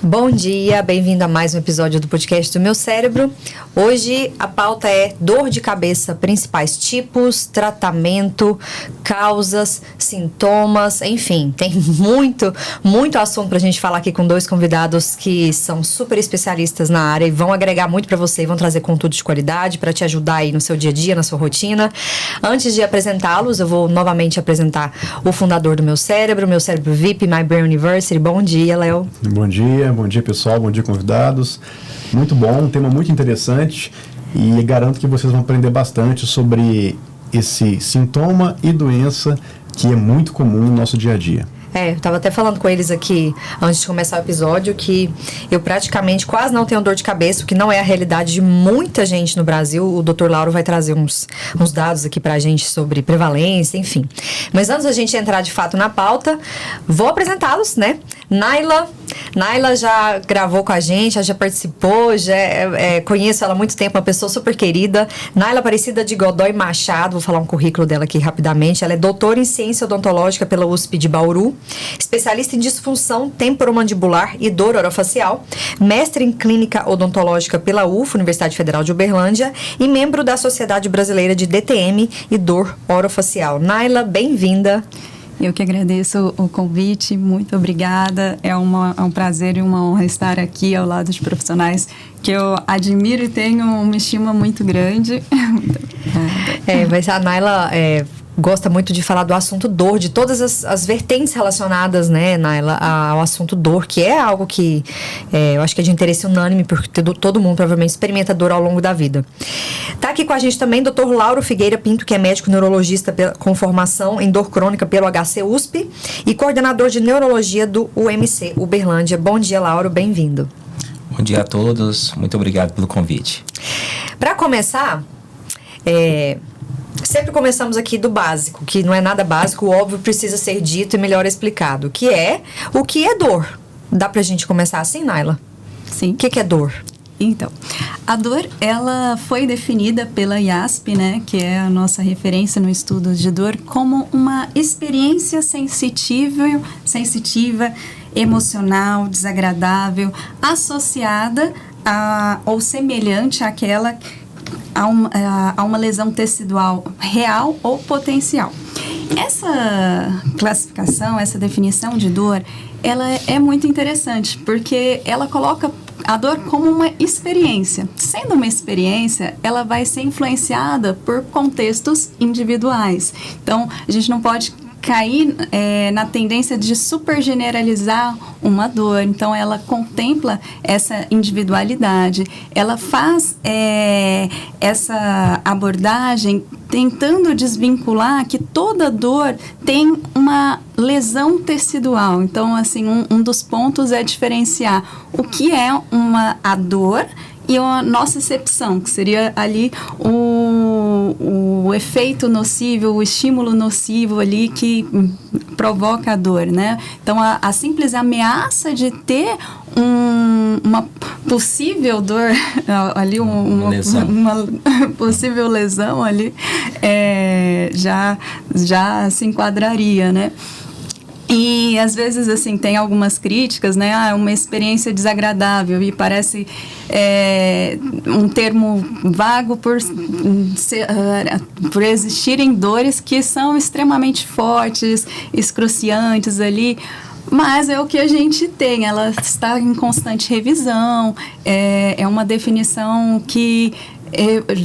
Bom dia, bem-vindo a mais um episódio do podcast do Meu Cérebro. Hoje a pauta é dor de cabeça, principais tipos, tratamento, causas, sintomas, enfim, tem muito assunto pra gente falar aqui com dois convidados que são super especialistas na área e vão agregar muito pra você e vão trazer conteúdo de qualidade pra te ajudar aí no seu dia a dia, na sua rotina. Antes de apresentá-los, eu vou novamente apresentar o fundador do Meu Cérebro VIP, My Brain University. Bom dia, Léo. Bom dia pessoal, bom dia convidados. Muito bom, um tema muito interessante e garanto que vocês vão aprender bastante sobre esse sintoma e doença que é muito comum no nosso dia a dia. Eu estava até falando com eles aqui, antes de começar o episódio, que eu praticamente quase não tenho dor de cabeça, o que não é a realidade de muita gente no Brasil. O Dr. Lauro vai trazer uns dados aqui pra gente sobre prevalência, enfim. Mas antes da gente entrar de fato na pauta, vou apresentá-los, né? Naila já gravou com a gente, já participou, conheço ela há muito tempo, uma pessoa super querida. Naila Aparecida de Godoy Machado, vou falar um currículo dela aqui rapidamente. Ela é doutora em ciência odontológica pela USP de Bauru, especialista em disfunção temporomandibular e dor orofacial, mestre em clínica odontológica pela UFO, Universidade Federal de Uberlândia, e membro da Sociedade Brasileira de DTM e Dor Orofacial. Naila, bem-vinda. Eu que agradeço o convite, muito obrigada. É um prazer e uma honra estar aqui ao lado de profissionais que eu admiro e tenho uma estima muito grande. Muito obrigada. Mas a Naila gosta muito de falar do assunto dor, de todas as vertentes relacionadas, né, Naila, ao assunto dor, que é algo que eu acho que é de interesse unânime, porque todo mundo provavelmente experimenta dor ao longo da vida. Tá aqui com a gente também Dr. Lauro Figueira Pinto, que é médico neurologista com formação em dor crônica pelo HC USP e coordenador de neurologia do UMC Uberlândia. Bom dia, Lauro, bem-vindo. Bom dia a todos, muito obrigado pelo convite. Para começar, sempre começamos aqui do básico, que não é nada básico, o óbvio precisa ser dito e melhor explicado, que é o que é dor. Dá pra gente começar assim, Naila? Sim. O que é dor? Então, a dor, ela foi definida pela IASP, né, que é a nossa referência no estudo de dor, como uma experiência sensitiva, emocional, desagradável, associada ou semelhante àquela a uma lesão tecidual real ou potencial. Essa classificação, essa definição de dor, ela é muito interessante, porque ela coloca a dor como uma experiência. Sendo uma experiência, ela vai ser influenciada por contextos individuais. Então, a gente não pode cair na tendência de super generalizar uma dor. Então, ela contempla essa individualidade. Ela faz essa abordagem tentando desvincular que toda dor tem uma lesão tecidual. Então, assim, um dos pontos é diferenciar o que é a dor e a nocicepção, que seria ali o efeito nocivo, o estímulo nocivo ali que provoca a dor, né? Então, a simples ameaça de ter uma possível dor ali, uma possível lesão ali, já se enquadraria, né? E, às vezes, assim, tem algumas críticas, né? Uma experiência desagradável e parece um termo vago por existirem dores que são extremamente fortes, excruciantes ali. Mas é o que a gente tem, ela está em constante revisão, é uma definição que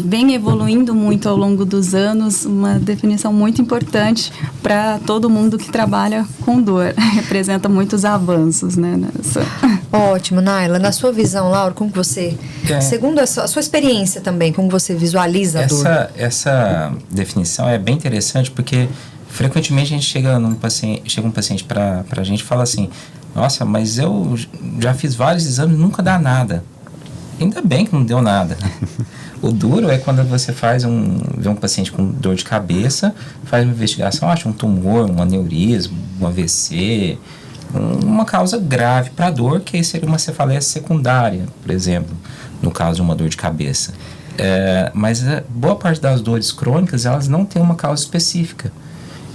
vem evoluindo muito ao longo dos anos, uma definição muito importante para todo mundo que trabalha com dor. Representa muitos avanços, né? Ótimo, Naila. Na sua visão, Laura, como você, segundo a sua experiência também, como você visualiza a dor? Essa definição é bem interessante porque frequentemente a gente chega um paciente para a gente e fala assim: nossa, mas eu já fiz vários exames e nunca dá nada. Ainda bem que não deu nada. O duro é quando você vê um paciente com dor de cabeça, faz uma investigação, acha um tumor, um aneurisma, um AVC, uma causa grave para a dor, que aí seria uma cefaleia secundária, por exemplo, no caso de uma dor de cabeça. Mas boa parte das dores crônicas, elas não têm uma causa específica.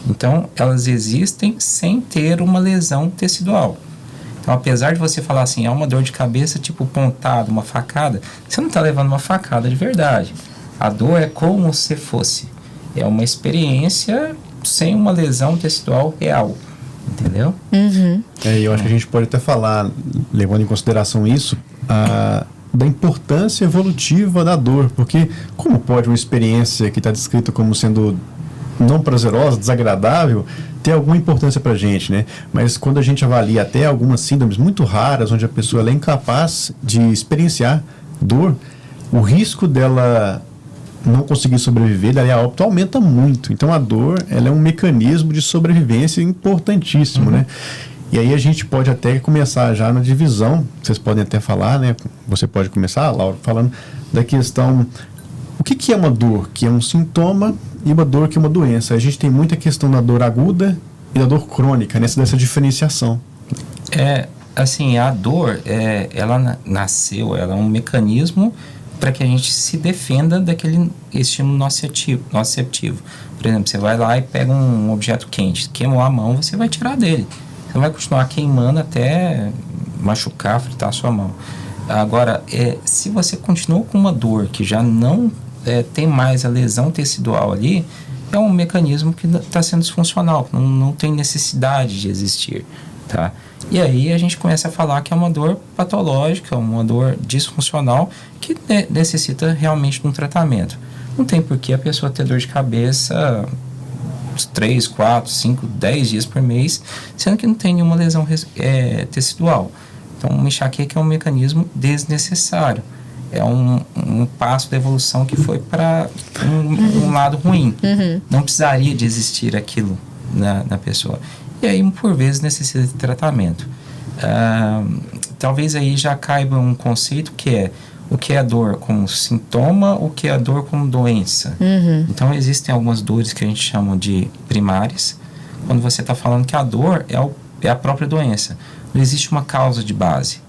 Então, elas existem sem ter uma lesão tecidual. Então, apesar de você falar assim, é uma dor de cabeça tipo pontada, uma facada, você não está levando uma facada de verdade. A dor é como se fosse. É uma experiência sem uma lesão tecidual real. Entendeu? Uhum. Eu acho que a gente pode até falar, levando em consideração isso, da importância evolutiva da dor. Porque como pode uma experiência que está descrita como sendo não prazerosa, desagradável, ter alguma importância para a gente, né? Mas quando a gente avalia até algumas síndromes muito raras, onde a pessoa ela é incapaz de experienciar dor, o risco dela não conseguir sobreviver, daí a óbito aumenta muito. Então a dor, ela é um mecanismo de sobrevivência importantíssimo, né? E aí a gente pode até começar já na divisão, vocês podem até falar, né? Você pode começar, Laura, falando da questão, o que é uma dor? Que é um sintoma e uma dor que é uma doença. A gente tem muita questão da dor aguda e da dor crônica, dessa diferenciação. Assim, a dor, ela nasceu, ela é um mecanismo para que a gente se defenda daquele estímulo nociceptivo. Por exemplo, você vai lá e pega um objeto quente, queimou a mão, você vai tirar dele. Você não vai continuar queimando até machucar, fritar a sua mão. Agora, se você continua com uma dor que já não tem mais a lesão tecidual ali, é um mecanismo que está sendo disfuncional, não tem necessidade de existir, tá? E aí a gente começa a falar que é uma dor patológica, uma dor disfuncional que necessita realmente de um tratamento. Não tem por que a pessoa ter dor de cabeça 3, 4, 5, 10 dias por mês, sendo que não tem nenhuma lesão tecidual. Então, uma enxaqueca é um mecanismo desnecessário. É um passo da evolução que foi para um lado ruim. Não precisaria de existir aquilo na pessoa. E aí, por vezes, necessita de tratamento. Talvez aí já caiba um conceito que é o que é a dor como sintoma, o que é a dor como doença. Então, existem algumas dores que a gente chama de primárias, quando você está falando que a dor é a própria doença. Não existe uma causa de base.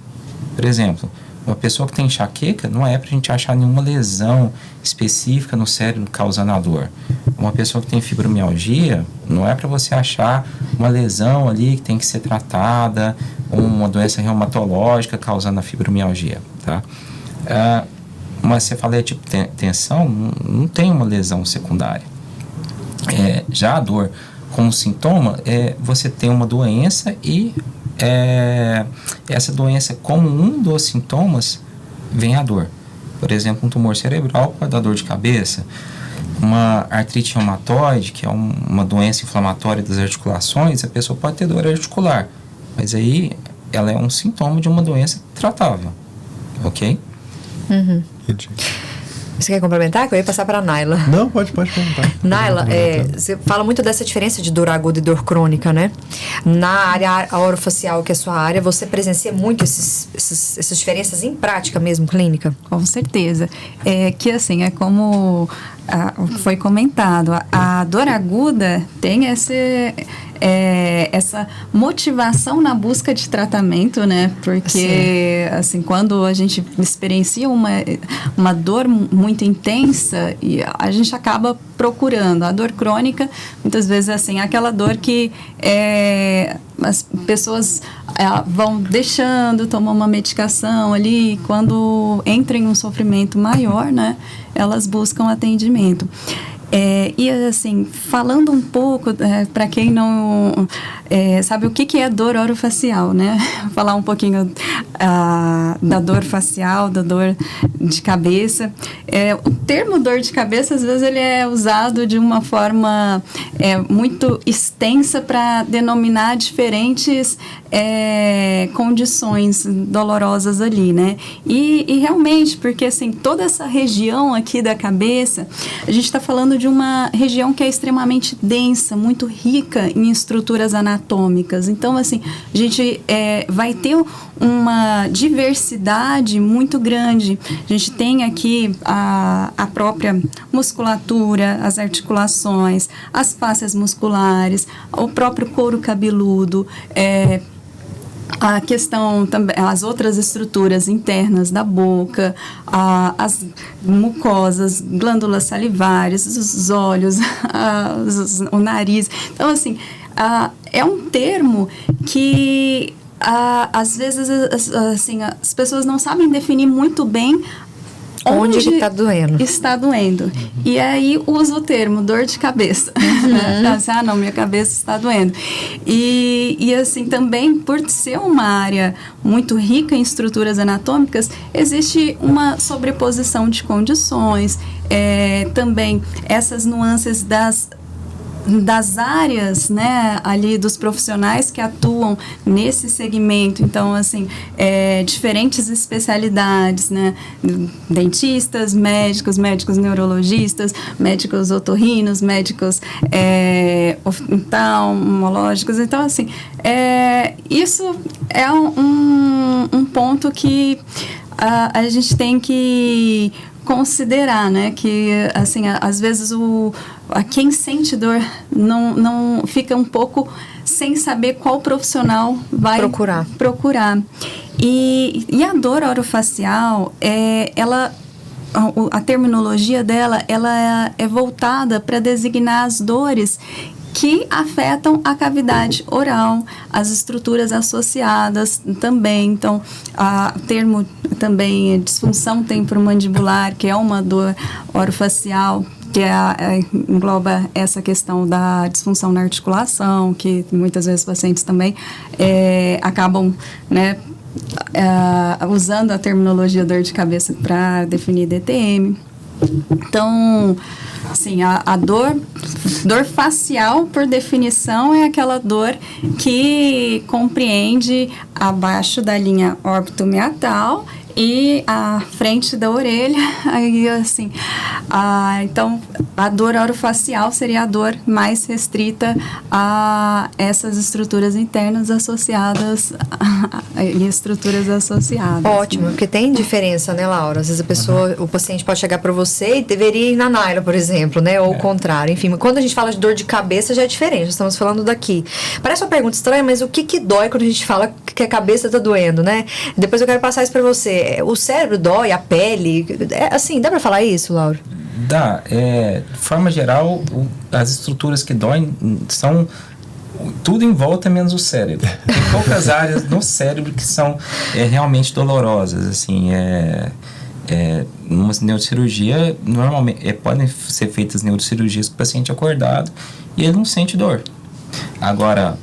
Por exemplo, uma pessoa que tem enxaqueca, não é para a gente achar nenhuma lesão específica no cérebro causando a dor. Uma pessoa que tem fibromialgia, não é para você achar uma lesão ali que tem que ser tratada, uma doença reumatológica causando a fibromialgia, tá? Mas você fala tipo tensão, não tem uma lesão secundária. Já a dor como sintoma, você tem uma doença e essa doença, como um dos sintomas, vem a dor. Por exemplo, um tumor cerebral pode dar dor de cabeça, uma artrite reumatoide, que é uma doença inflamatória das articulações, a pessoa pode ter dor articular, mas aí ela é um sintoma de uma doença tratável, ok? Você quer complementar? Que eu ia passar para a Naila. Não, pode perguntar. Naila, você fala muito dessa diferença de dor aguda e dor crônica, né? Na área orofacial, que é a sua área, você presencia muito essas diferenças em prática mesmo, clínica? Com certeza. Que assim, é como foi comentado, a dor aguda tem essa motivação na busca de tratamento, né? Porque, assim, quando a gente experiencia uma dor muito intensa, e a gente acaba procurando. A dor crônica, muitas vezes, assim, é aquela dor que as pessoas vão deixando, tomam uma medicação ali, e quando entram em um sofrimento maior, né? Elas buscam atendimento. E assim, falando um pouco, para quem não sabe o que é dor orofacial, né? Falar um pouquinho da dor facial, da dor de cabeça. O termo dor de cabeça, às vezes, ele é usado de uma forma muito extensa para denominar diferentes condições dolorosas ali, né? E realmente, porque assim, toda essa região aqui da cabeça, a gente está falando de uma região que é extremamente densa, muito rica em estruturas anatômicas. Então, assim, a gente vai ter uma diversidade muito grande. A gente tem aqui a própria musculatura, as articulações, as fáscias musculares, o próprio couro cabeludo, a questão também, as outras estruturas internas da boca, as mucosas, glândulas salivares, os olhos, o nariz. Então, assim, é um termo que às vezes, assim, as pessoas não sabem definir muito bem onde que está doendo. Está doendo. E aí usa o termo dor de cabeça. Assim, não, minha cabeça está doendo. E assim, também, por ser uma área muito rica em estruturas anatômicas, existe uma sobreposição de condições, também essas nuances das áreas, né, ali dos profissionais que atuam nesse segmento. Então, assim, diferentes especialidades, né, dentistas, médicos neurologistas, médicos otorrinos, médicos oftalmológicos. Então, assim, isso é um ponto que a gente tem que considerar, né, que assim, às vezes quem sente dor não fica um pouco sem saber qual profissional vai procurar. E a dor orofacial, a terminologia dela, ela é voltada para designar as dores que afetam a cavidade oral, as estruturas associadas também. Então, o termo também é disfunção temporomandibular, que é uma dor orofacial, que engloba essa questão da disfunção na articulação, que muitas vezes os pacientes também acabam, né, usando a terminologia dor de cabeça para definir DTM. Então, assim, a dor facial, por definição, é aquela dor que compreende abaixo da linha órbito-meatal e a frente da orelha. Aí, assim, então, a dor orofacial seria a dor mais restrita a essas estruturas internas associadas e estruturas associadas. Ótimo, porque tem diferença, né, Laura? Às vezes o paciente pode chegar para você e deveria ir na Naila, por exemplo, né? Ou o contrário. Enfim, quando a gente fala de dor de cabeça, já é diferente. Estamos falando daqui. Parece uma pergunta estranha, mas o que dói quando a gente fala que a cabeça tá doendo, né? Depois eu quero passar isso para você. O cérebro dói, a pele, assim, dá para falar isso, Laura? Dá. De forma geral, as estruturas que doem são tudo em volta menos o cérebro. Tem poucas áreas no cérebro que são realmente dolorosas, assim, numa neurocirurgia, normalmente podem ser feitas neurocirurgias com o paciente acordado e ele não sente dor. Agora,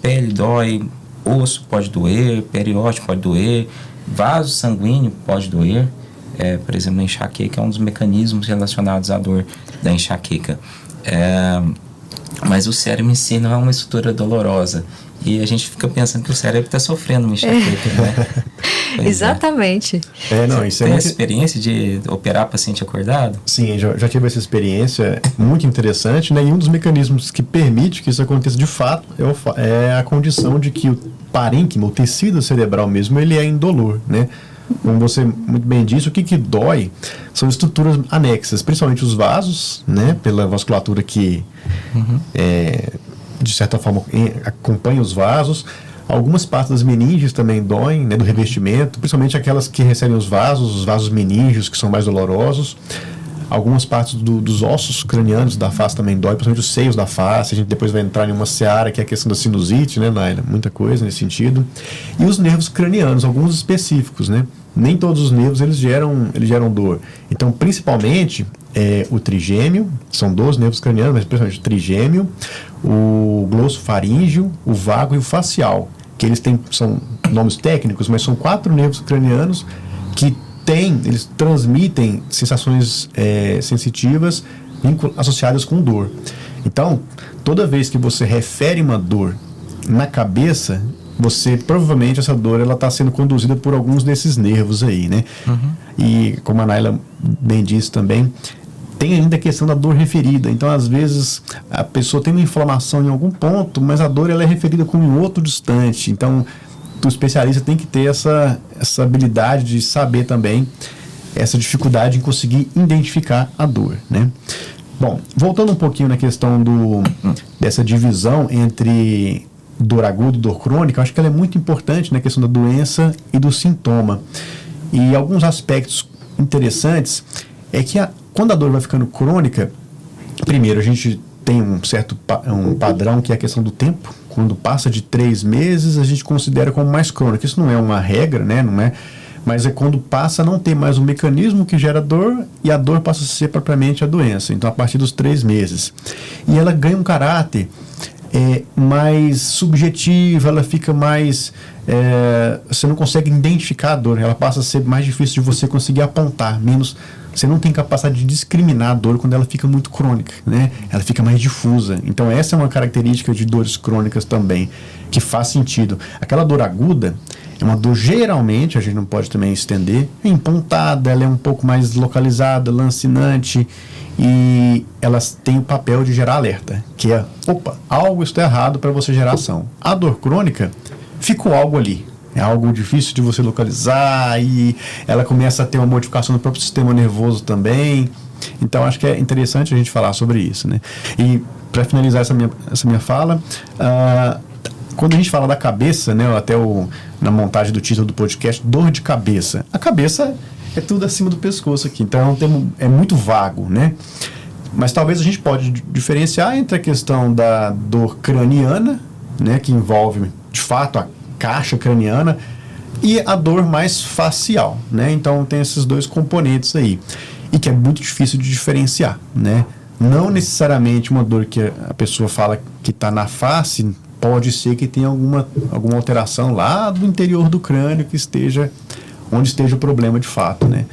pele dói, osso pode doer, periósteo pode doer, vaso sanguíneo pode doer, por exemplo, a enxaqueca é um dos mecanismos relacionados à dor da enxaqueca. Mas o cérebro em si não é uma estrutura dolorosa. E a gente fica pensando que o cérebro está sofrendo uma enxaqueca, né? Exatamente. Isso tem essa experiência de operar paciente acordado? Sim, já tive essa experiência muito interessante, né? E um dos mecanismos que permite que isso aconteça de fato é a condição de que o parênquima, o tecido cerebral mesmo, ele é indolor, né? Como você muito bem disse, o que dói são estruturas anexas, principalmente os vasos, né? Pela vasculatura que, de certa forma, acompanha os vasos. Algumas partes das meninges também doem, né? Do revestimento, principalmente aquelas que recebem os vasos meníngeos, que são mais dolorosos. Algumas partes dos ossos cranianos da face também dói, principalmente os seios da face. A gente depois vai entrar em uma seara que é a questão da sinusite, né, Naila? Muita coisa nesse sentido. E os nervos cranianos, alguns específicos, né? Nem todos os nervos eles geram dor. Então, principalmente, o trigêmeo, são 12 nervos cranianos, mas principalmente o trigêmeo, o glossofaríngeo, o vago e o facial, que eles são nomes técnicos, mas são 4 nervos cranianos que eles transmitem sensações sensitivas associadas com dor. Então, toda vez que você refere uma dor na cabeça, provavelmente essa dor ela está sendo conduzida por alguns desses nervos aí, né? E como a Naila bem disse também, tem ainda a questão da dor referida. Então, às vezes, a pessoa tem uma inflamação em algum ponto, mas a dor ela é referida com um outro distante. Então, o especialista tem que ter essa habilidade de saber também essa dificuldade em conseguir identificar a dor, né? Bom, voltando um pouquinho na questão dessa divisão entre dor aguda e dor crônica, eu acho que ela é muito importante na questão da doença e do sintoma. E alguns aspectos interessantes é que quando a dor vai ficando crônica, primeiro, a gente tem um certo um padrão que é a questão do tempo. Quando passa de 3 meses, a gente considera como mais crônico. Isso não é uma regra, né? Não é, mas é quando passa a não ter mais o mecanismo que gera dor e a dor passa a ser propriamente a doença. Então, a partir dos 3 meses. E ela ganha um caráter mais subjetivo, ela fica mais... você não consegue identificar a dor, ela passa a ser mais difícil de você conseguir apontar, menos... Você não tem capacidade de discriminar a dor quando ela fica muito crônica, né? Ela fica mais difusa. Então, essa é uma característica de dores crônicas também, que faz sentido. Aquela dor aguda é uma dor, geralmente, a gente não pode também estender, é empontada, ela é um pouco mais localizada, lancinante, e elas têm o papel de gerar alerta, que é, opa, algo está errado para você gerar ação. A dor crônica, ficou algo ali. É algo difícil de você localizar e ela começa a ter uma modificação do próprio sistema nervoso também. Então, acho que é interessante a gente falar sobre isso, né? E, para finalizar essa minha fala, quando a gente fala da cabeça, né, até na montagem do título do podcast, dor de cabeça. A cabeça é tudo acima do pescoço aqui, então é muito vago, né? Mas talvez a gente pode diferenciar entre a questão da dor craniana, né, que envolve, de fato, a caixa craniana, e a dor mais facial, né? Então tem esses dois componentes aí, e que é muito difícil de diferenciar, né? Não necessariamente uma dor que a pessoa fala que está na face, pode ser que tenha alguma alteração lá do interior do crânio que esteja onde esteja o problema de fato, né?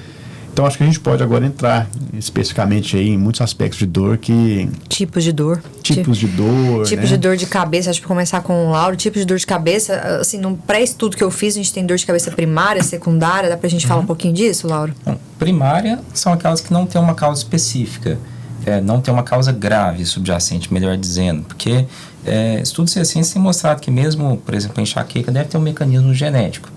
Então, acho que a gente pode agora entrar especificamente aí em muitos aspectos de dor que... Tipos de dor. Tipos de dor, Tipos né? de dor de cabeça, acho que começar com o Lauro. Tipos de dor de cabeça, assim, no pré-estudo que eu fiz, a gente tem dor de cabeça primária, secundária. Dá pra gente falar um pouquinho disso, Lauro? Bom, primária são aquelas que não tem uma causa específica. Não tem uma causa grave subjacente, melhor dizendo. Porque estudos recentes têm mostrado que mesmo, por exemplo, a enxaqueca deve ter um mecanismo genético.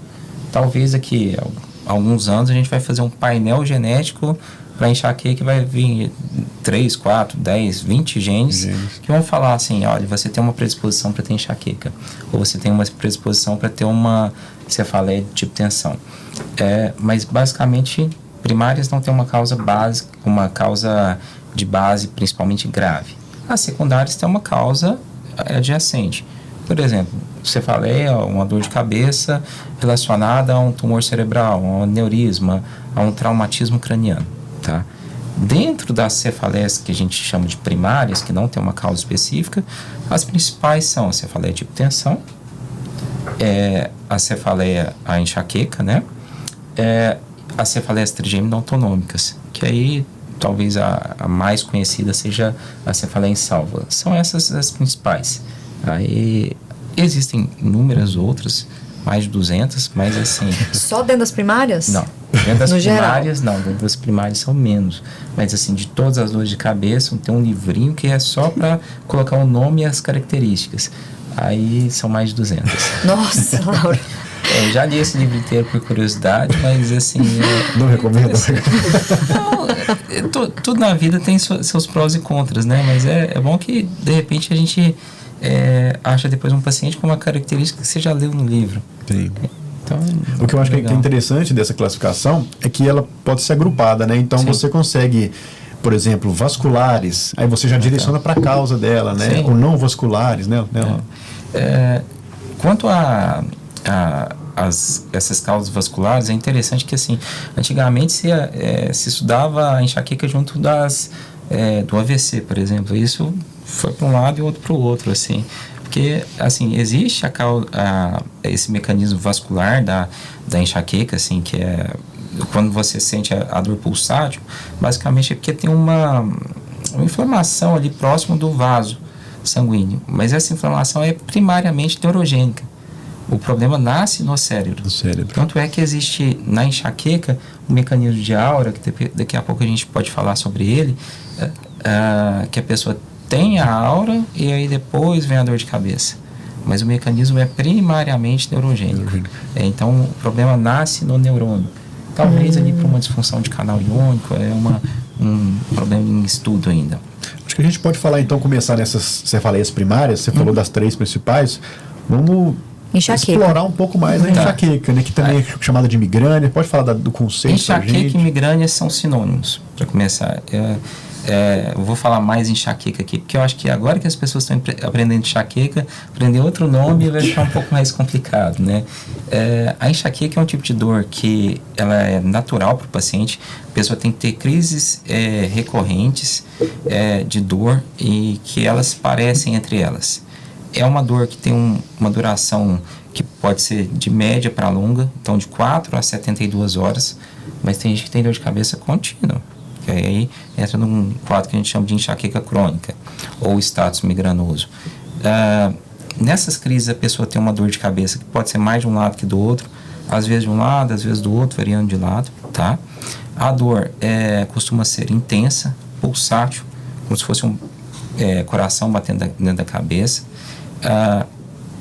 Talvez aqui... alguns anos a gente vai fazer um painel genético para enxaqueca que vai vir 3, 4, 10, 20 genes que vão falar assim, olha, você tem uma predisposição para ter enxaqueca, ou você tem uma predisposição para ter uma cefaleia de tipo tensão. Mas basicamente primárias não tem uma causa básica, uma causa de base principalmente grave. As secundárias têm uma causa adjacente. Por exemplo, cefaleia, uma dor de cabeça relacionada a um tumor cerebral, a um aneurisma, a um traumatismo craniano, tá? Dentro das cefaleias que a gente chama de primárias, que não tem uma causa específica, as principais são a cefaleia de hipotensão, a cefaleia, a enxaqueca, né? As cefaleias trigêmeo autonômicas, que aí talvez a mais conhecida seja a cefaleia insalva. São essas as principais. Aí existem inúmeras outras, mais de 200, mas assim... Só dentro das primárias? Não. Dentro das no primárias, geral? não. Dentro das primárias são menos. Mas assim, de todas as dores de cabeça, tem um livrinho que é só para colocar o nome e as características. Aí são mais de 200. Nossa, Laura. Eu já li esse livro inteiro por curiosidade, mas assim... Não recomendo. Tudo na vida tem seus prós e contras, né? Mas é bom que, de repente, a gente... acha depois um paciente com uma característica que você já leu no livro. Sim. Então, o que eu acho que é interessante dessa classificação é que ela pode ser agrupada, né? Então, você consegue, por exemplo, vasculares, aí você já direciona para a causa dela, né? Sim. Ou não vasculares, né? Quanto essas causas vasculares, é interessante que, assim, antigamente se estudava a enxaqueca junto do AVC, por exemplo. Isso foi para um lado e outro para o outro, assim. Porque, assim, existe esse mecanismo vascular da enxaqueca, assim, que é quando você sente a dor pulsátil, basicamente é porque tem uma inflamação ali próximo do vaso sanguíneo. Mas essa inflamação é primariamente neurogênica. O problema nasce no cérebro. Tanto é que existe na enxaqueca um mecanismo de aura, que daqui a pouco a gente pode falar sobre ele, que a pessoa tem a aura e aí depois vem a dor de cabeça. Mas o mecanismo é primariamente neurogênico. Então, o problema nasce no neurônio. Talvez ali para uma disfunção de canal iônico, um problema em estudo ainda. Acho que a gente pode falar, então, começar nessas cefaleias primárias. Você falou das 3 principais. Vamos explorar um pouco mais a enxaqueca, né? Que também é chamada de migrânia. Pode falar do conceito pra gente? Enxaqueca e migrânia são sinônimos, para começar. Eu vou falar mais enxaqueca aqui, porque eu acho que agora que as pessoas estão aprendendo enxaqueca, aprender outro nome vai ficar um pouco mais complicado, né? A enxaqueca é um tipo de dor que ela é natural para o paciente. A pessoa tem que ter crises recorrentes de dor e que elas parecem entre elas. É uma dor que tem uma duração que pode ser de média para longa, então de 4 a 72 horas, mas tem gente que tem dor de cabeça contínua, que aí entra num quadro que a gente chama de enxaqueca crônica, ou status migranoso. Nessas crises a pessoa tem uma dor de cabeça que pode ser mais de um lado que do outro, às vezes de um lado, às vezes do outro, variando de lado, tá? A dor costuma ser intensa, pulsátil, como se fosse um coração batendo dentro da cabeça.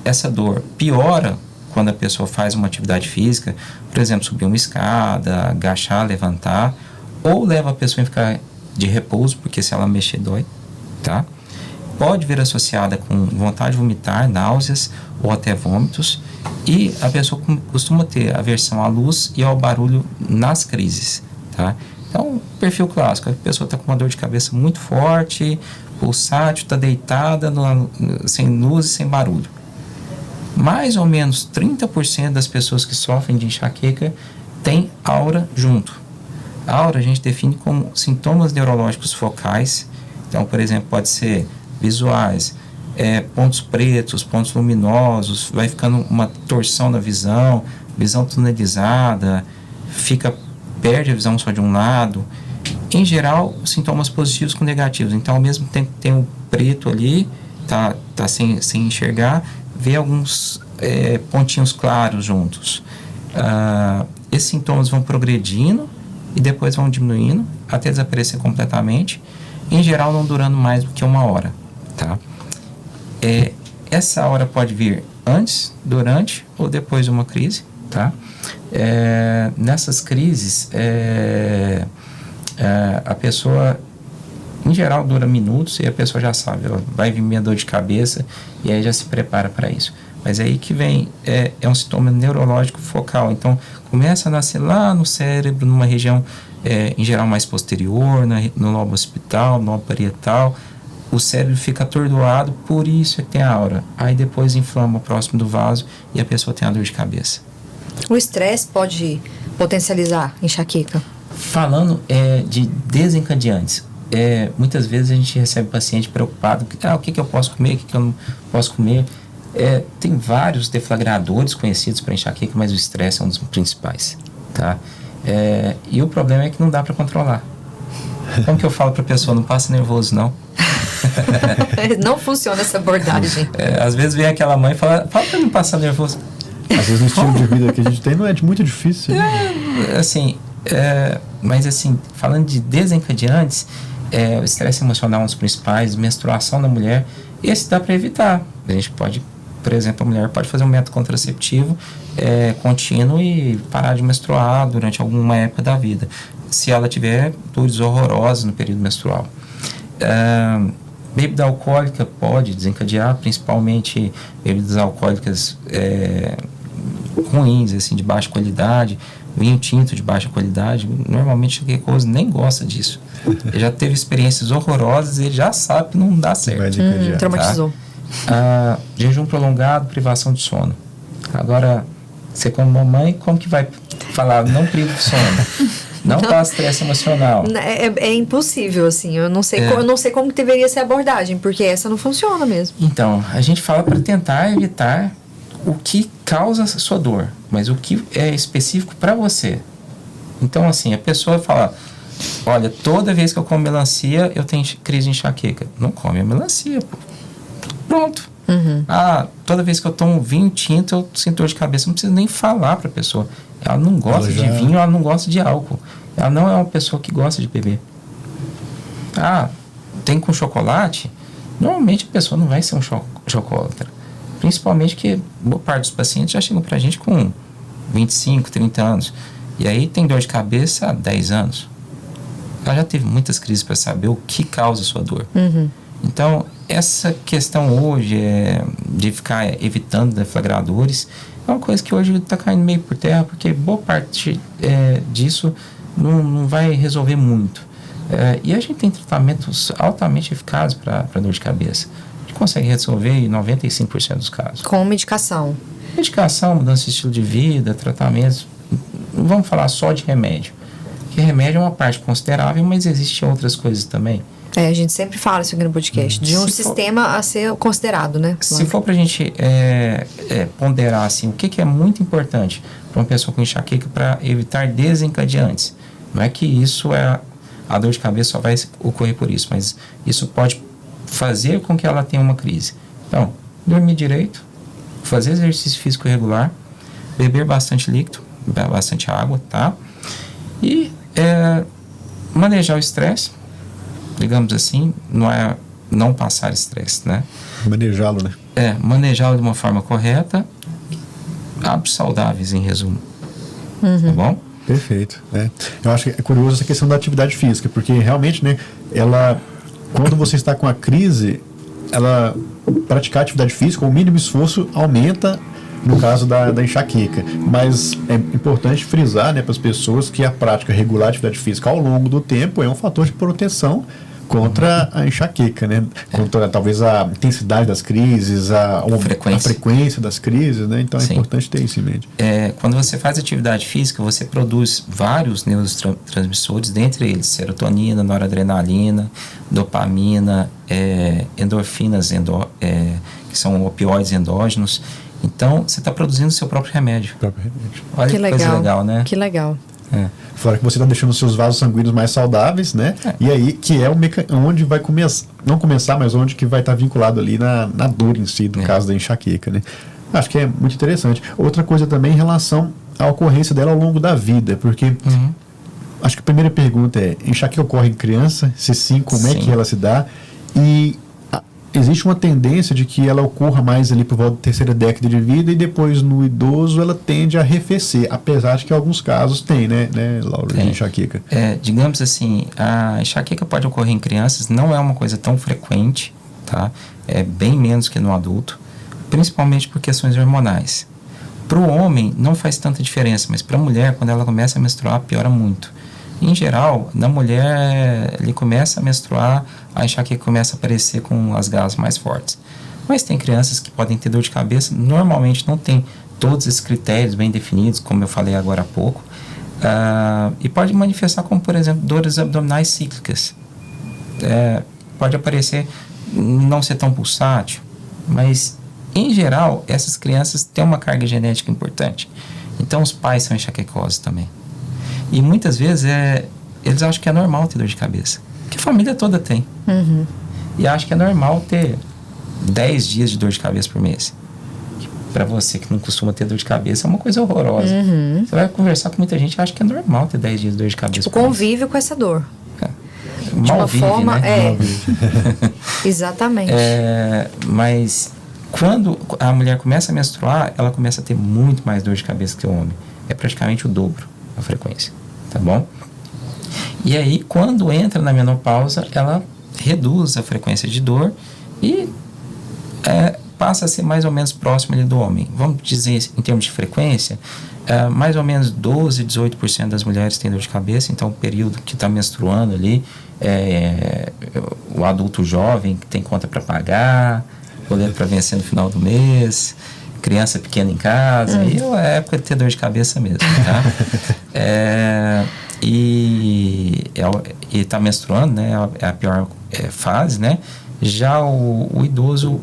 Essa dor piora quando a pessoa faz uma atividade física, por exemplo, subir uma escada, agachar, levantar, ou leva a pessoa a ficar de repouso, porque se ela mexer dói, tá? Pode vir associada com vontade de vomitar, náuseas ou até vômitos, e a pessoa costuma ter aversão à luz e ao barulho nas crises, tá? Então, perfil clássico, a pessoa está com uma dor de cabeça muito forte, pulsátil, está deitada, sem luz e sem barulho. Mais ou menos 30% das pessoas que sofrem de enxaqueca têm aura junto. A aura a gente define como sintomas neurológicos focais. Então, por exemplo, pode ser visuais, pontos pretos, pontos luminosos, vai ficando uma torção na visão, visão tunelizada, perde a visão só de um lado. Em geral, sintomas positivos com negativos. Então, ao mesmo tempo que tem o preto ali, tá sem enxergar, vê alguns pontinhos claros juntos. Esses sintomas vão progredindo e depois vão diminuindo até desaparecer completamente. Em geral, não durando mais do que 1 hora. Tá? Essa hora pode vir antes, durante ou depois de uma crise. Tá? Nessas crises, a pessoa, em geral, dura minutos e a pessoa já sabe, ela vai vir minha dor de cabeça e aí já se prepara para isso. Mas aí que vem, é um sintoma neurológico focal, então começa a nascer lá no cérebro, numa região, em geral, mais posterior, no lobo occipital, no lobo parietal. O cérebro fica atordoado, por isso é que tem a aura. Aí depois inflama próximo do vaso e a pessoa tem a dor de cabeça. O estresse pode potencializar enxaqueca? Falando de desencadeantes, muitas vezes a gente recebe paciente preocupado, o que eu posso comer, o que eu não posso comer. Tem vários deflagradores conhecidos para enxaqueca, mas o estresse é um dos principais, tá? E o problema é que não dá para controlar. Como que eu falo para a pessoa, não passa nervoso não? Não funciona essa abordagem. Às vezes vem aquela mãe e fala para não passar nervoso. Às vezes o estilo de vida que a gente tem não é muito difícil. Mas assim, falando de desencadeantes, o estresse emocional é um dos principais, menstruação da mulher, esse dá para evitar. A gente pode, por exemplo, a mulher pode fazer um método contraceptivo contínuo e parar de menstruar durante alguma época da vida, se ela tiver dores horrorosas no período menstrual. Bebida alcoólica pode desencadear, principalmente bebidas alcoólicas ruins, assim, de baixa qualidade, vinho tinto de baixa qualidade. Normalmente o enxaquecoso nem gosta disso. Ele já teve experiências horrorosas e ele já sabe que não dá certo. Traumatizou. Jejum prolongado, privação de sono. Agora, você como mamãe, como que vai falar não privo de sono? Não passa estresse emocional. É impossível, assim. Eu não sei como que deveria ser a abordagem, porque essa não funciona mesmo. Então, a gente fala para tentar evitar o que causa a sua dor, mas o que é específico para você. Então, assim, a pessoa fala, olha, toda vez que eu como melancia, eu tenho crise de enxaqueca. Não come a melancia, pô. Pronto. Uhum. Toda vez que eu tomo vinho tinto, eu sinto dor de cabeça. Não precisa nem falar para a pessoa. Ela não gosta de vinho, ela não gosta de álcool. Ela não é uma pessoa que gosta de beber. Tem com chocolate? Normalmente a pessoa não vai ser um chocolatra. Principalmente que boa parte dos pacientes já chegam pra gente com 25, 30 anos. E aí tem dor de cabeça há 10 anos. Ela já teve muitas crises para saber o que causa a sua dor. Uhum. Então, essa questão hoje de ficar evitando deflagradores é uma coisa que hoje está caindo meio por terra, porque boa parte disso não vai resolver muito. E a gente tem tratamentos altamente eficazes para dor de cabeça. A gente consegue resolver em 95% dos casos. Com medicação. Medicação, mudança de estilo de vida, tratamentos. Não vamos falar só de remédio. Porque remédio é uma parte considerável, mas existem outras coisas também. A gente sempre fala isso aqui no podcast, de um sistema a ser considerado, né? Se for para a gente ponderar assim, o que é muito importante para uma pessoa com enxaqueca para evitar desencadeantes. Não é que isso a dor de cabeça só vai ocorrer por isso, mas isso pode fazer com que ela tenha uma crise. Então, dormir direito, fazer exercício físico regular, beber bastante líquido, bastante água, tá? E manejar o estresse, digamos assim, não passar estresse, né? Manejá-lo, né? Manejá-lo de uma forma correta, hábitos saudáveis, em resumo. Tá bom? Perfeito. Eu acho que é curioso essa questão da atividade física, porque realmente, né, quando você está com a crise, praticar atividade física, o mínimo esforço aumenta no caso da enxaqueca. Mas é importante frisar, né, para as pessoas que a prática regular de atividade física ao longo do tempo é um fator de proteção contra a enxaqueca, né? Contra talvez a intensidade das crises, a frequência das crises, né? Então é importante ter isso em mente. Quando você faz atividade física, você produz vários neurotransmissores, dentre eles serotonina, noradrenalina, dopamina, endorfinas, que são opioides endógenos. Então, você está produzindo o seu próprio remédio. Olha que coisa legal, né? Que legal. Fora que você está deixando os seus vasos sanguíneos mais saudáveis, né? E aí, que é onde vai começar, não começar, mas onde que vai estar vinculado ali na dor em si, no caso da enxaqueca, né? Acho que é muito interessante. Outra coisa também em relação à ocorrência dela ao longo da vida, porque acho que a primeira pergunta é, enxaqueca ocorre em criança? Se sim, como é que ela se dá? E existe uma tendência de que ela ocorra mais ali por volta da terceira década de vida e depois no idoso ela tende a arrefecer, apesar de que alguns casos tem, né Laura, de enxaqueca. Digamos assim, a enxaqueca pode ocorrer em crianças, não é uma coisa tão frequente, tá? É bem menos que no adulto, principalmente por questões hormonais. Para o homem não faz tanta diferença, mas para a mulher, quando ela começa a menstruar, piora muito. Em geral, na mulher, ele começa a menstruar, a enxaqueca começa a aparecer com as gases mais fortes. Mas tem crianças que podem ter dor de cabeça, normalmente não tem todos esses critérios bem definidos, como eu falei agora há pouco, e pode manifestar como, por exemplo, dores abdominais cíclicas. Pode aparecer, não ser tão pulsátil, mas, em geral, essas crianças têm uma carga genética importante. Então, os pais são enxaquecosos também. E muitas vezes eles acham que é normal ter dor de cabeça. Que a família toda tem. E acham que é normal ter 10 dias de dor de cabeça por mês. Para você que não costuma ter dor de cabeça, é uma coisa horrorosa. Você vai conversar com muita gente e acha que é normal ter 10 dias de dor de cabeça por mês. Convive com essa dor. De uma forma, né? Exatamente. Mas quando a mulher começa a menstruar, ela começa a ter muito mais dor de cabeça que o homem. É praticamente o dobro a frequência, tá bom? E aí, quando entra na menopausa, ela reduz a frequência de dor e passa a ser mais ou menos próximo ali do homem. Vamos dizer, em termos de frequência, mais ou menos 12, 18% das mulheres têm dor de cabeça, então o período que está menstruando ali, o adulto jovem que tem conta para pagar, boleto para vencer no final do mês, criança pequena em casa, aí é a época de ter dor de cabeça mesmo, tá? E tá menstruando, né? É a pior fase, né? Já o idoso,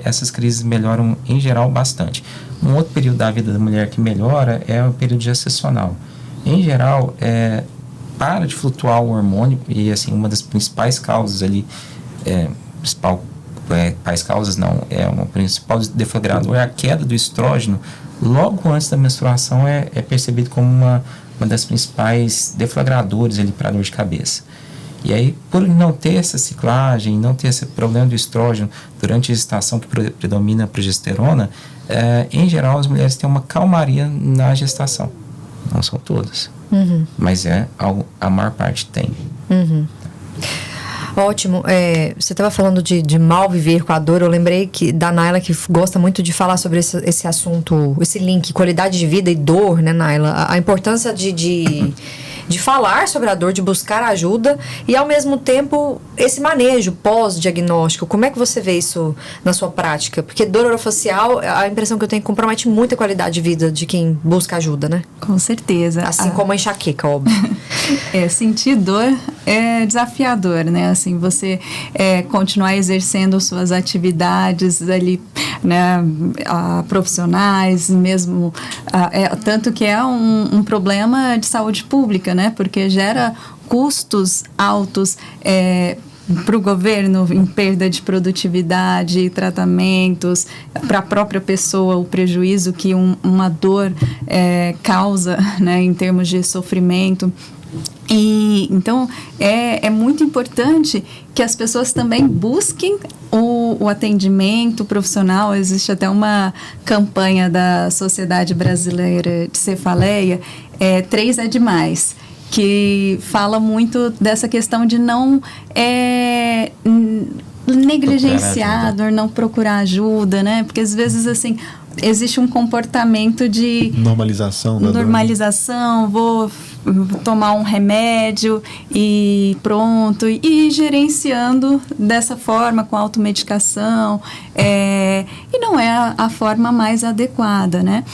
essas crises melhoram em geral bastante. Um outro período da vida da mulher que melhora é o período gestacional. Em geral, para de flutuar o hormônio e, assim, uma das principais causas ali, principais causas não, uma principal deflagrador é a queda do estrógeno. Logo antes da menstruação é percebido como uma das principais deflagradores ali para dor de cabeça. E aí, por não ter essa ciclagem, não ter esse problema do estrógeno durante a gestação que predomina a progesterona, em geral as mulheres têm uma calmaria na gestação. Não são todas, mas a maior parte tem. Ótimo. Você estava falando de mal viver com a dor. Eu lembrei da Naila, que gosta muito de falar sobre esse assunto, esse link, qualidade de vida e dor, né, Naila? A importância de de falar sobre a dor, de buscar ajuda e, ao mesmo tempo, esse manejo pós-diagnóstico. Como é que você vê isso na sua prática? Porque dor orofacial, a impressão que eu tenho, compromete muito a qualidade de vida de quem busca ajuda, né? Com certeza. Assim como a enxaqueca, óbvio. Sentir dor é desafiador, né? Assim, você continuar exercendo suas atividades ali, né, profissionais, mesmo, tanto que é um problema de saúde pública, né? Porque gera custos altos para o governo em perda de produtividade, tratamentos, para a própria pessoa, o prejuízo que uma dor causa, né, em termos de sofrimento. E então é muito importante que as pessoas também busquem o atendimento profissional. Existe até uma campanha da Sociedade Brasileira de Cefaleia, 3 é demais, que fala muito dessa questão de não negligenciar a dor, não procurar ajuda, né? Porque às vezes, assim, existe um comportamento de normalização da dor. Vou tomar um remédio e pronto, e gerenciando dessa forma, com automedicação, e não é a forma mais adequada, né?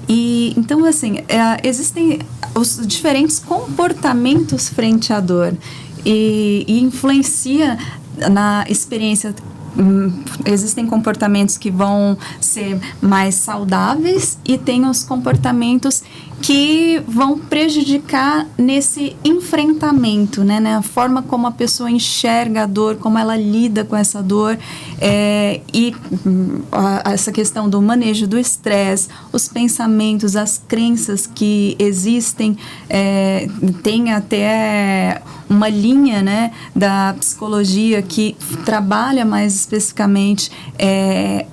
E então, assim, existem os diferentes comportamentos frente à dor e influencia na experiência. Existem comportamentos que vão ser mais saudáveis e tem os comportamentos que vão prejudicar nesse enfrentamento, né? A forma como a pessoa enxerga a dor, como ela lida com essa dor, e essa questão do manejo do estresse, os pensamentos, as crenças que existem, tem até uma linha, né, da psicologia que trabalha mais especificamente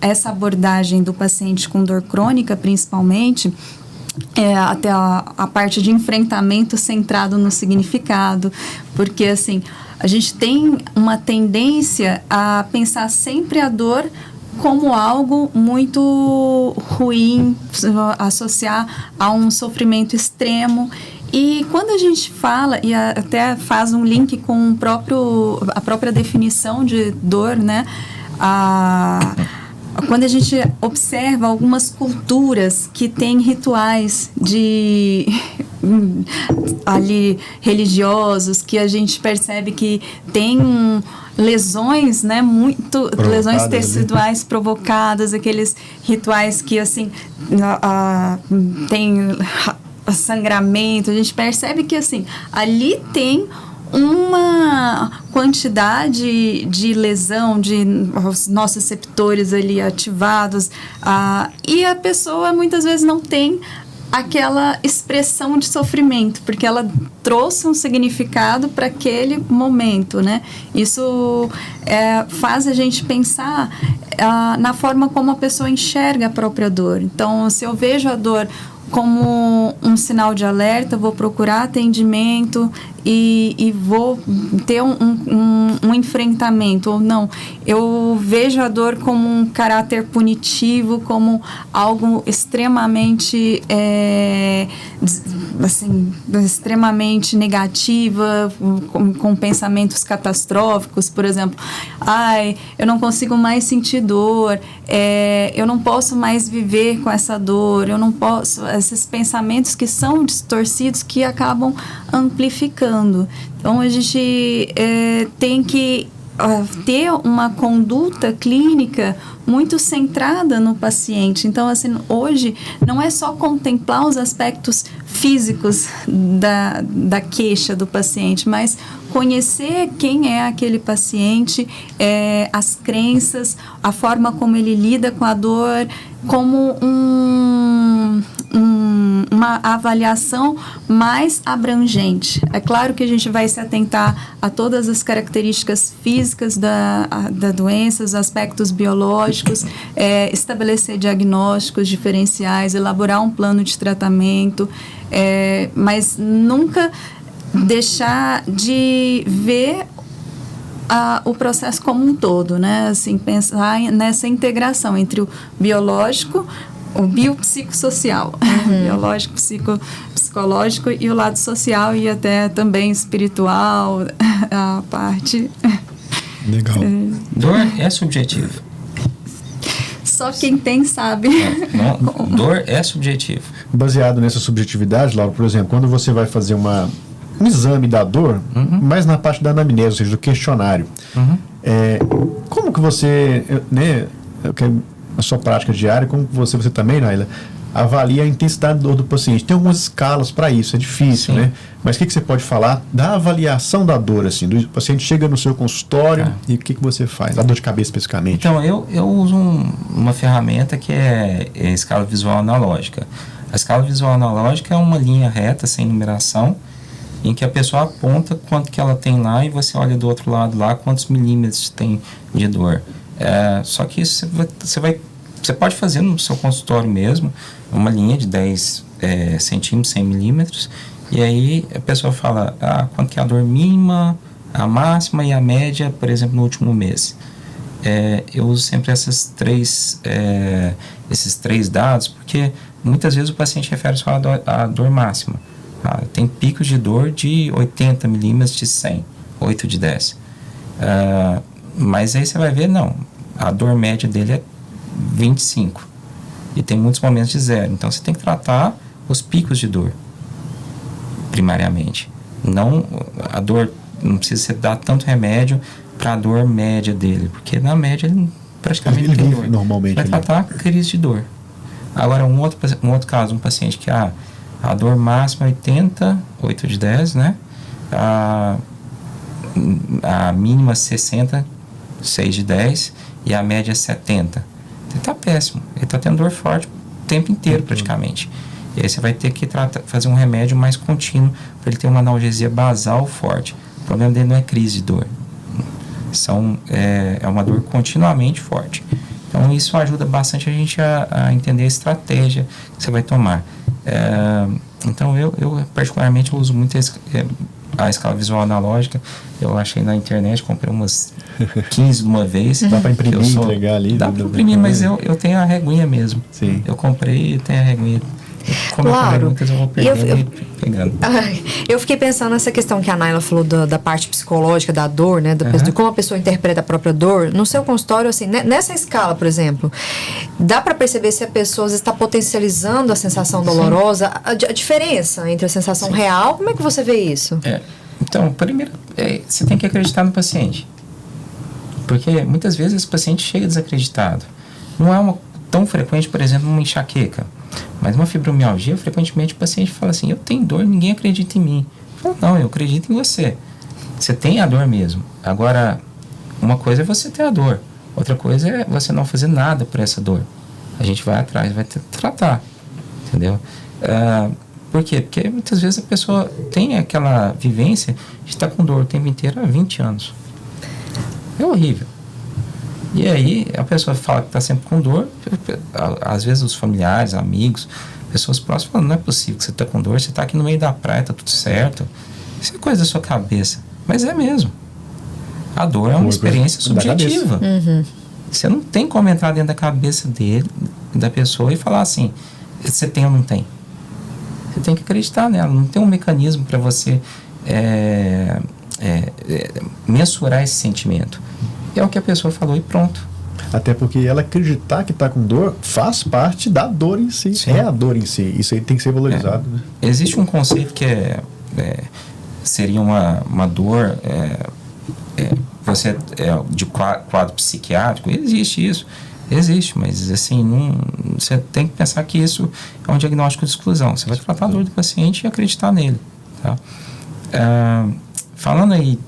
essa abordagem do paciente com dor crônica, principalmente, até a parte de enfrentamento centrado no significado, porque assim, a gente tem uma tendência a pensar sempre a dor como algo muito ruim, associar a um sofrimento extremo. E quando a gente fala, e até faz um link com a própria definição de dor, né? Quando a gente observa algumas culturas que têm rituais ali religiosos, que a gente percebe que tem lesões, né, lesões teciduais provocadas, aqueles rituais que assim tem sangramento, a gente percebe que assim ali tem uma quantidade de lesão, de os nossos receptores ali ativados, e a pessoa muitas vezes não tem aquela expressão de sofrimento, porque ela trouxe um significado para aquele momento, né? Isso faz a gente pensar na forma como a pessoa enxerga a própria dor. Então, se eu vejo a dor como um sinal de alerta, vou procurar atendimento e vou ter um enfrentamento, ou não. Eu vejo a dor como um caráter punitivo, como algo extremamente extremamente negativa, com pensamentos catastróficos, por exemplo, eu não consigo mais sentir dor, eu não posso mais viver com essa dor, eu não posso, esses pensamentos que são distorcidos, que acabam amplificando. Então a gente tem que ter uma conduta clínica muito centrada no paciente. Então, assim, hoje não é só contemplar os aspectos físicos da queixa do paciente, mas conhecer quem é aquele paciente, as crenças, a forma como ele lida com a dor, como uma avaliação mais abrangente. É claro que a gente vai se atentar a todas as características físicas da doença, os aspectos biológicos, estabelecer diagnósticos diferenciais, elaborar um plano de tratamento, mas nunca deixar de ver o processo como um todo, né? Assim, pensar nessa integração entre o biológico o biopsicossocial, biológico, psicológico e o lado social e até também espiritual, a parte... Legal. Dor é subjetivo. Só quem tem sabe. Não, dor é subjetivo. Baseado nessa subjetividade, Laura, por exemplo, quando você vai fazer um exame da dor, mais na parte da anamnese, ou seja, do questionário, como que você, né, a sua prática diária, como você também, Naila, avalia a intensidade da dor do paciente? Tem algumas escalas para isso, é difícil, né? Mas o que você pode falar da avaliação da dor, assim, do paciente chega no seu consultório e o que você faz? A dor de cabeça especificamente. Então, eu uso uma ferramenta que é a escala visual analógica. A escala visual analógica é uma linha reta, sem numeração, em que a pessoa aponta quanto que ela tem lá e você olha do outro lado lá quantos milímetros tem de dor. Só que isso você pode fazer no seu consultório mesmo, uma linha de 10 centímetros, 100 milímetros, e aí a pessoa fala quanto que é a dor mínima, a máxima e a média, por exemplo, no último mês. Eu uso sempre esses três dados, porque muitas vezes o paciente refere só à dor máxima. Tem picos de dor de 80 milímetros de 100, 8 de 10. Mas aí você vai ver, não, a dor média dele é 25 e tem muitos momentos de 0. Então você tem que tratar os picos de dor primariamente. Não, a dor não precisa você dar tanto remédio para a dor média dele, porque na média ele praticamente não tem dor. Normalmente vai tratar a crise de dor. Agora um outro caso, um paciente que a dor máxima é 80, 8 de 10, né? A mínima 60, 6 de 10 e a média 70. Ele está péssimo, ele está tendo dor forte o tempo inteiro praticamente. E aí você vai ter que fazer um remédio mais contínuo para ele ter uma analgesia basal forte. O problema dele não é crise de dor, é uma dor continuamente forte. Então isso ajuda bastante a gente a entender a estratégia que você vai tomar. Então eu particularmente uso muito a escala visual analógica. Eu achei na internet, comprei umas 15 de uma vez. Dá para imprimir e entregar ali? Dá para imprimir, mas eu tenho a reguinha mesmo. Sim. Eu comprei e tenho a reguinha. Como Claro. Eu vou pegando. Eu fiquei pensando nessa questão que a Naila falou da parte psicológica da dor, né? De como a pessoa interpreta a própria dor. No seu consultório, assim, nessa escala, por exemplo, dá para perceber se a pessoa está potencializando a sensação dolorosa? A diferença entre a sensação real, como é que você vê isso? Então, primeiro, você tem que acreditar no paciente. Porque muitas vezes esse paciente chega desacreditado. Não é tão frequente, por exemplo, uma enxaqueca. Mas uma fibromialgia, frequentemente o paciente fala assim, eu tenho dor, ninguém acredita em mim. Eu falo, não, eu acredito em você. Você tem a dor mesmo. Agora, uma coisa é você ter a dor. Outra coisa é você não fazer nada por essa dor. A gente vai atrás, vai tratar. Entendeu? Por quê? Porque muitas vezes a pessoa tem aquela vivência de estar com dor o tempo inteiro há 20 anos. É horrível. E aí a pessoa fala que está sempre com dor, às vezes os familiares, amigos, pessoas próximas falam, não é possível que você está com dor, você está aqui no meio da praia, está tudo certo. Isso é coisa da sua cabeça. Mas é mesmo. A dor é uma experiência subjetiva. Você não tem como entrar dentro da cabeça da pessoa e falar assim, você tem ou não tem. Você tem que acreditar nela, não tem um mecanismo para você mensurar esse sentimento. É o que a pessoa falou e pronto. Até porque ela acreditar que está com dor faz parte da dor em si. Sim. É a dor em si. Isso aí tem que ser valorizado. Né? Existe um conceito que seria uma dor de quadro psiquiátrico. Existe isso. Existe, mas assim, você tem que pensar que isso é um diagnóstico de exclusão. Você vai tratar a dor do paciente e acreditar nele. Tá? Falando aí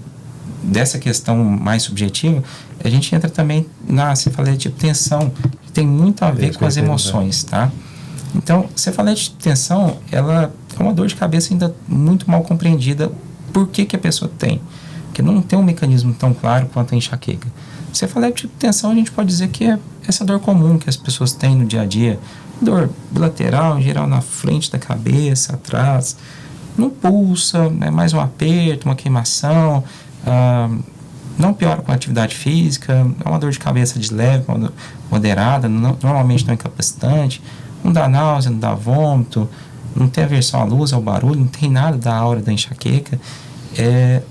dessa questão mais subjetiva, a gente entra também na cefaleia de tensão, que tem muito a ver com as emoções, tá? Então, cefaleia de tensão, ela é uma dor de cabeça ainda muito mal compreendida. Por que a pessoa tem? Porque não tem um mecanismo tão claro quanto a enxaqueca. Cefaleia de tensão, a gente pode dizer que é essa dor comum que as pessoas têm no dia a dia. Dor bilateral, em geral na frente da cabeça, atrás. Não pulsa, é mais um aperto, uma queimação. Não piora com a atividade física, é uma dor de cabeça de leve, moderada, normalmente não incapacitante, não dá náusea, não dá vômito, não tem aversão à luz, ao barulho, não tem nada da aura da enxaqueca. É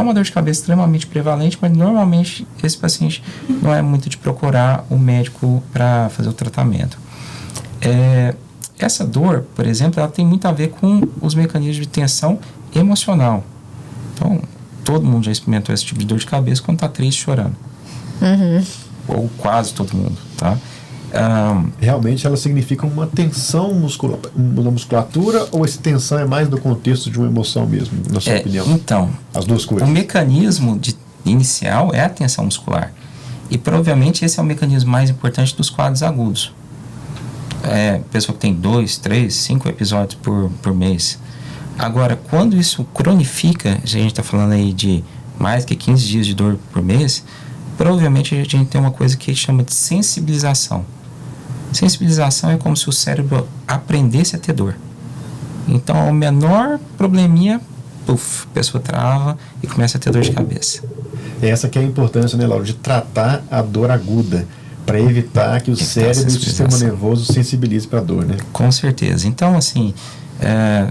uma dor de cabeça extremamente prevalente, mas normalmente esse paciente não é muito de procurar o médico para fazer o tratamento. Essa dor, por exemplo, ela tem muito a ver com os mecanismos de tensão emocional. Então, todo mundo já experimentou esse tipo de dor de cabeça quando está triste, chorando. Ou quase todo mundo, tá? Realmente ela significa uma tensão na musculatura, ou essa tensão é mais do contexto de uma emoção mesmo, na sua opinião? Então, as duas coisas. O mecanismo inicial é a tensão muscular. E provavelmente esse é o mecanismo mais importante dos quadros agudos. Pessoa que tem 2, 3, 5 episódios por mês. Agora, quando isso cronifica, a gente está falando aí de mais que 15 dias de dor por mês, provavelmente a gente tem uma coisa que chama de sensibilização. Sensibilização é como se o cérebro aprendesse a ter dor. Então, o menor probleminha, a pessoa trava e começa a ter dor de cabeça. Essa que é a importância, né, Laura, de tratar a dor aguda, para evitar que o cérebro e o sistema nervoso sensibilize para a dor, né? Com certeza. Então, assim,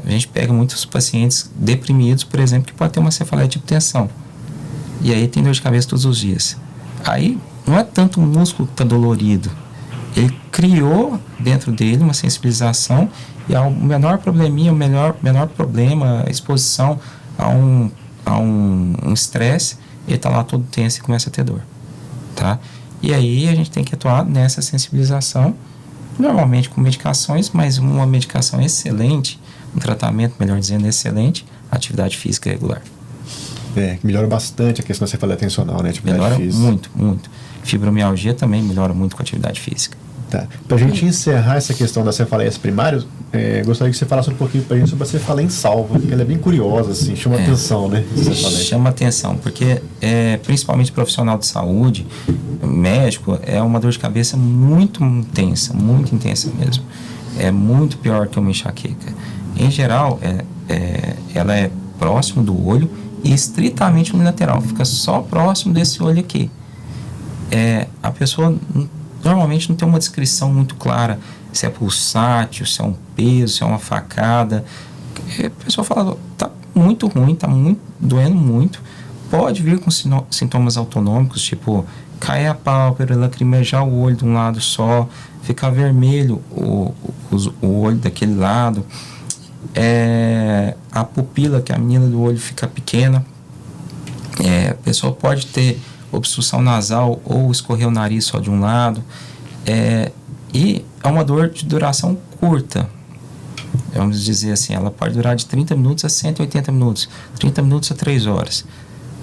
a gente pega muitos pacientes deprimidos, por exemplo, que pode ter uma cefaleia de hipotensão. E aí tem dor de cabeça todos os dias. Aí, não é tanto o músculo que está dolorido. Ele criou dentro dele uma sensibilização e ao menor probleminha, o menor problema, a exposição a um estresse, ele está lá todo tenso e começa a ter dor, tá? E aí a gente tem que atuar nessa sensibilização, normalmente com medicações, mas uma medicação excelente, um tratamento, melhor dizendo, excelente, atividade física regular. Melhora bastante a questão da cefaleia tensional, né? Atividade melhora física. Muito, muito. Fibromialgia também melhora muito com atividade física. Tá. Para a gente encerrar essa questão das cefaleias primárias, gostaria que você falasse um pouquinho para a gente sobre a cefaleia em salvo, porque ela é bem curiosa, assim, chama atenção, né? Chama atenção, porque principalmente profissional de saúde, médico, é uma dor de cabeça muito intensa mesmo. É muito pior que uma enxaqueca. Em geral, ela é próximo do olho e estritamente unilateral, fica só próximo desse olho aqui. A pessoa normalmente não tem uma descrição muito clara se é pulsátil, se é um peso, se é uma facada. A pessoa fala, tá muito ruim, tá doendo muito. Pode vir com sintomas autonômicos, tipo cair a pálpebra, lacrimejar o olho de um lado só, ficar vermelho o olho daquele lado, a pupila, que é a menina do olho, fica pequena. A pessoa pode ter obstrução nasal ou escorrer o nariz só de um lado. E é uma dor de duração curta. Vamos dizer assim, ela pode durar de 30 minutos a 180 minutos, 30 minutos a 3 horas.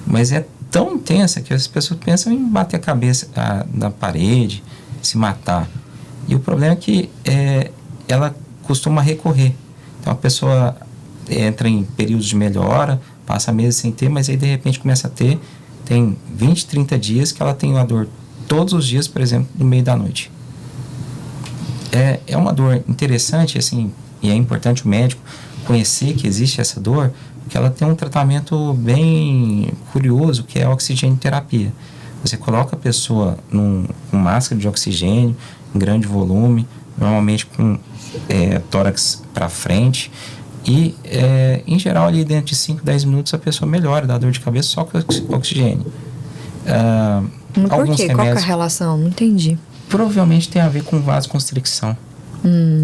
Mas é tão intensa que as pessoas pensam em bater a cabeça na parede, se matar. E o problema é que ela costuma recorrer. Então a pessoa entra em períodos de melhora, passa meses sem ter, mas aí de repente começa a ter. Tem 20, 30 dias que ela tem uma dor todos os dias, por exemplo, no meio da noite. É uma dor interessante, assim, e é importante o médico conhecer que existe essa dor, porque ela tem um tratamento bem curioso, que é a oxigenoterapia. Você coloca a pessoa com máscara de oxigênio, em grande volume, normalmente com tórax para frente, e em geral ali dentro de 5, 10 minutos a pessoa melhora da dor de cabeça só com oxigênio. Por quê? Qual que é a relação? Não entendi. Provavelmente tem a ver com vasoconstricção,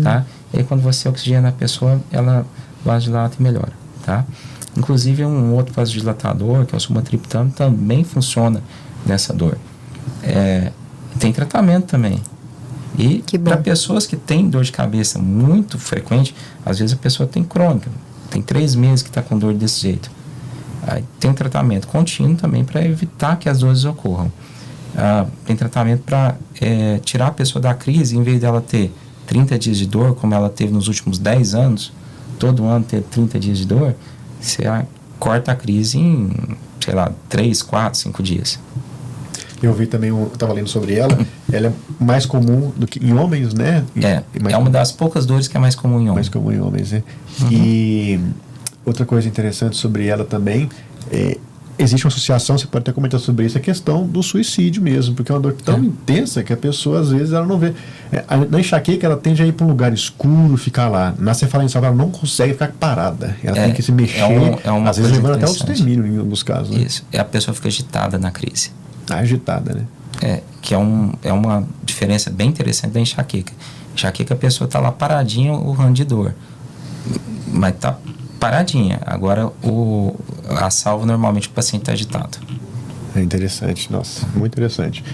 tá? E aí quando você oxigena a pessoa, ela vasodilata e melhora, tá? Inclusive um outro vasodilatador, que é o sumatriptano, também funciona nessa dor. Tem tratamento também. E para pessoas que têm dor de cabeça muito frequente, às vezes a pessoa tem crônica, tem 3 meses que está com dor desse jeito. Aí tem um tratamento contínuo também para evitar que as dores ocorram. Tem tratamento para tirar a pessoa da crise, em vez dela ter 30 dias de dor, como ela teve nos últimos 10 anos, todo ano ter 30 dias de dor, você corta a crise em, 3, 4, 5 dias. Eu vi também, eu estava lendo sobre ela, ela é mais comum do que em homens, né? É uma das poucas dores que é mais comum em homens. Mais comum em homens, né? E outra coisa interessante sobre ela também existe uma associação, você pode até comentar sobre isso, a questão do suicídio mesmo, porque é uma dor tão intensa que a pessoa, às vezes, ela não vê. Na enxaqueca, ela tende a ir para um lugar escuro, ficar lá. Na cefaleia encefálica, ela não consegue ficar parada. Ela tem que se mexer, às vezes levando até o extermínio em alguns casos. Né? Isso. A pessoa fica agitada na crise. Agitada, né? Que é uma diferença bem interessante da enxaqueca. Enxaqueca, a pessoa está lá paradinha, urrando de dor. Mas está paradinha. Agora, a salvo, normalmente, o paciente está agitado. É interessante, nossa, muito interessante.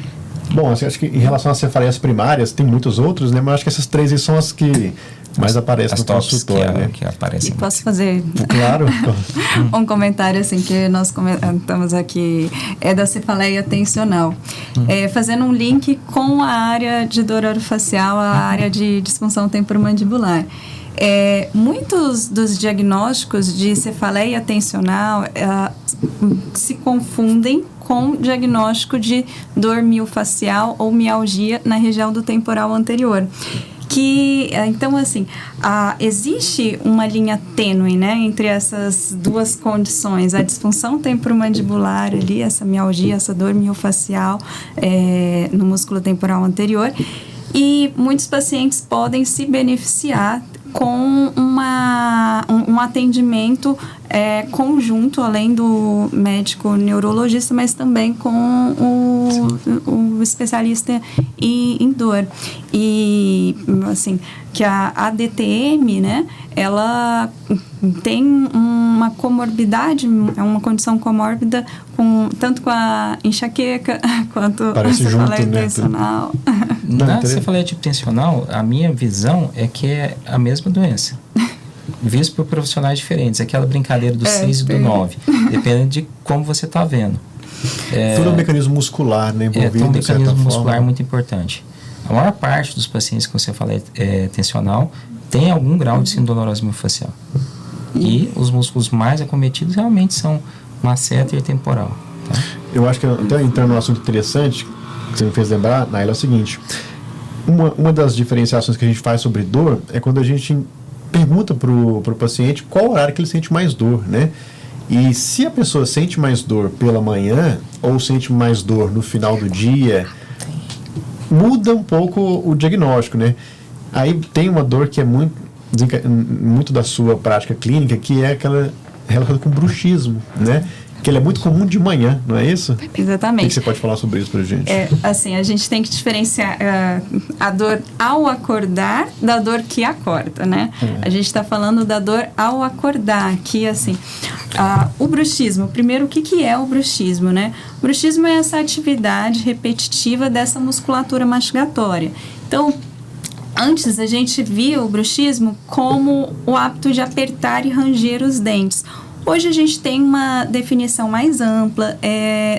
Bom, assim, acho que em relação às cefaleias primárias, tem muitos outros, né? Mas acho que essas 3 aí são as que mais aparecem no consultório, né? Que aparecem. E posso fazer claro. um comentário assim que nós comentamos aqui, é da cefaleia tensional. Fazendo um link com a área de dor orofacial, a área de disfunção temporomandibular. Muitos dos diagnósticos de cefaleia tensional se confundem com diagnóstico de dor miofascial ou mialgia na região do temporal anterior. Então, assim, existe uma linha tênue, né, entre essas duas condições, a disfunção temporomandibular ali, essa mialgia, essa dor miofascial no músculo temporal anterior, e muitos pacientes podem se beneficiar com um atendimento conjunto, além do médico neurologista, mas também com o especialista em dor. E, assim, que a DTM, né, ela tem uma comorbidade, é uma condição comórbida tanto com a enxaqueca quanto a cefaleia tensional. Na cefaleia tipo tensional, a minha visão é que é a mesma doença. Visto por profissionais diferentes, aquela brincadeira do 6 e do 9, dependendo de como você está vendo. Todo o mecanismo muscular, né, envolvido, todo o mecanismo muscular é muito importante. A maior parte dos pacientes com cefaleia tensional tem algum grau de sindonose miofascial. E os músculos mais acometidos realmente são masseter e temporal. Tá? Eu acho que, até entrando num assunto interessante, que você me fez lembrar, Naila, é o seguinte: uma das diferenciações que a gente faz sobre dor é quando a gente pergunta pro paciente qual horário que ele sente mais dor, né? E se a pessoa sente mais dor pela manhã ou sente mais dor no final do dia, muda um pouco o diagnóstico, né? Aí tem uma dor que é muito da sua prática clínica, que é aquela relacionada com bruxismo, né? Que ele é muito comum de manhã, não é isso? Exatamente. O que você pode falar sobre isso pra gente? Assim, a gente tem que diferenciar a dor ao acordar da dor que acorda, né? A gente está falando da dor ao acordar, que assim, o bruxismo, primeiro, o que é o bruxismo, né? O bruxismo é essa atividade repetitiva dessa musculatura mastigatória. Então, antes a gente via o bruxismo como o hábito de apertar e ranger os dentes. Hoje a gente tem uma definição mais ampla,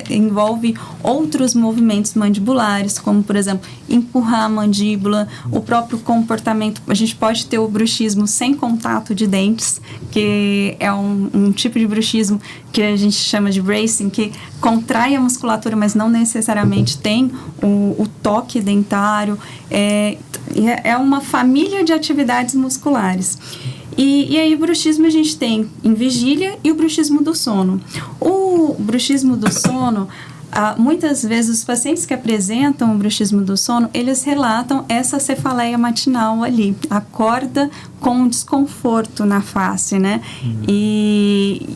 envolve outros movimentos mandibulares, como, por exemplo, empurrar a mandíbula, o próprio comportamento. A gente pode ter o bruxismo sem contato de dentes, que é um tipo de bruxismo que a gente chama de bracing, que contrai a musculatura, mas não necessariamente tem o toque dentário. É uma família de atividades musculares. E aí o bruxismo a gente tem em vigília e o bruxismo do sono. O bruxismo do sono, muitas vezes os pacientes que apresentam o bruxismo do sono, eles relatam essa cefaleia matinal ali, acorda com desconforto na face, né? E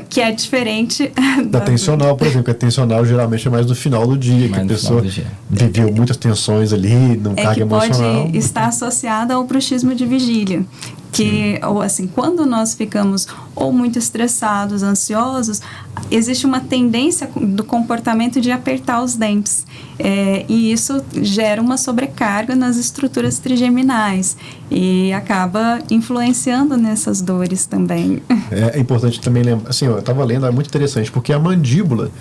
que é diferente da tensional, por exemplo, que a tensional geralmente é mais no final do dia, que a pessoa viveu muitas tensões ali, não carga emocional. Pode estar associada ao bruxismo de vigília. Que, ou assim, quando nós ficamos ou muito estressados, ansiosos, existe uma tendência do comportamento de apertar os dentes. E isso gera uma sobrecarga nas estruturas trigeminais e acaba influenciando nessas dores também. É importante também lembrar, assim, eu estava lendo, é muito interessante, porque a mandíbula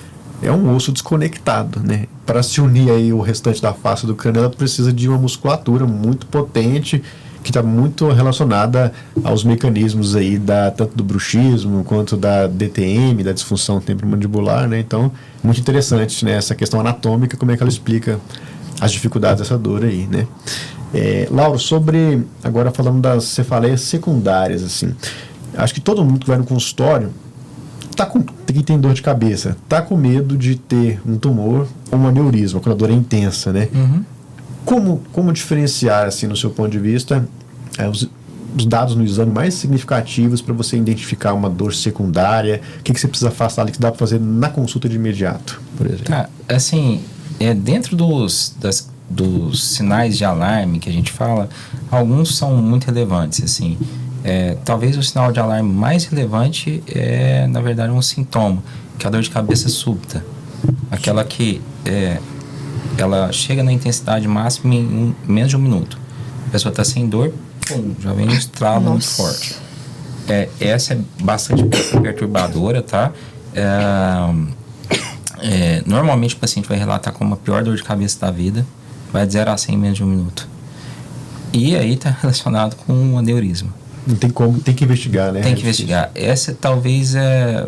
é um osso desconectado, né? Para se unir aí o restante da face do crânio, ela precisa de uma musculatura muito potente, que está muito relacionada aos mecanismos aí tanto do bruxismo quanto da DTM, da disfunção temporomandibular, né? Então, muito interessante, né? Essa questão anatômica, como é que ela explica as dificuldades dessa dor aí, né? Lauro, agora falando das cefaleias secundárias, assim, acho que todo mundo que vai no consultório quem tem dor de cabeça, tá com medo de ter um tumor ou um aneurisma, quando a dor é intensa, né? Como diferenciar, assim, no seu ponto de vista, os dados no exame mais significativos para você identificar uma dor secundária? O que você precisa afastar ali que dá para fazer na consulta de imediato, por exemplo? Assim, dentro dos sinais de alarme que a gente fala, alguns são muito relevantes, assim. Talvez o sinal de alarme mais relevante é, na verdade, um sintoma, que é a dor de cabeça súbita. Aquela que ela chega na intensidade máxima em menos de um minuto. A pessoa está sem dor, pum, já vem um estralo muito forte. Essa é bastante perturbadora, tá? Normalmente o paciente vai relatar como a pior dor de cabeça da vida, vai de 0 a 100 em menos de um minuto. E aí está relacionado com um aneurisma. Não tem como, tem que investigar, né? Tem que investigar. Essa talvez é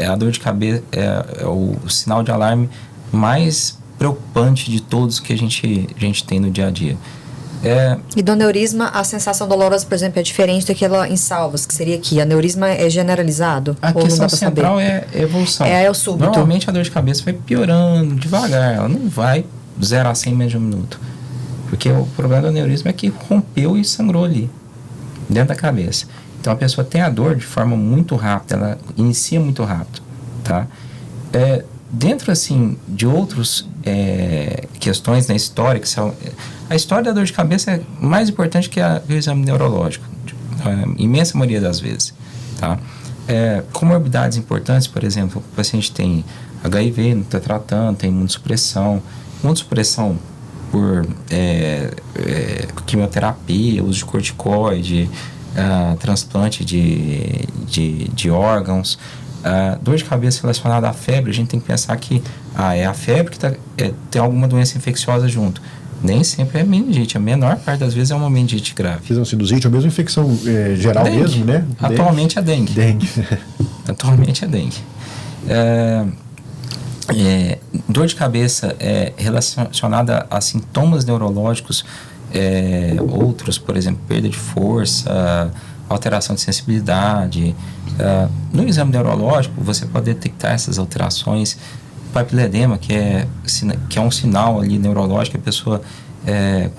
a dor de cabeça, é o sinal de alarme mais preocupante de todos que a gente tem no dia a dia. E do aneurisma, a sensação dolorosa, por exemplo, é diferente daquela em salvas, que seria aqui. Aneurisma é generalizado? A questão central é a evolução. É o súbito. Normalmente a dor de cabeça vai piorando devagar, ela não vai 0 a 100 em menos de um minuto. Porque o problema do aneurisma é que rompeu e sangrou ali, dentro da cabeça. Então a pessoa tem a dor de forma muito rápida, ela inicia muito rápido, tá? Dentro, assim, de outras questões na história, que são... A história da dor de cabeça é mais importante que o exame neurológico, a imensa maioria das vezes, tá? Comorbidades importantes, por exemplo, o paciente tem HIV, não está tratando, tem imunossupressão por quimioterapia, uso de corticoide, transplante de órgãos. Dor de cabeça relacionada à febre, a gente tem que pensar que é a febre que tem alguma doença infecciosa junto. Nem sempre é meningite, a menor parte das vezes é uma meningite grave. Fiz uma sinusite ou mesmo infecção geral dengue. Mesmo, né? Atualmente é dengue. Atualmente é dengue. Dor de cabeça relacionada a sintomas neurológicos, outros, por exemplo, perda de força, alteração de sensibilidade. No exame neurológico, você pode detectar essas alterações. Papiledema, que é um sinal ali neurológico, a pessoa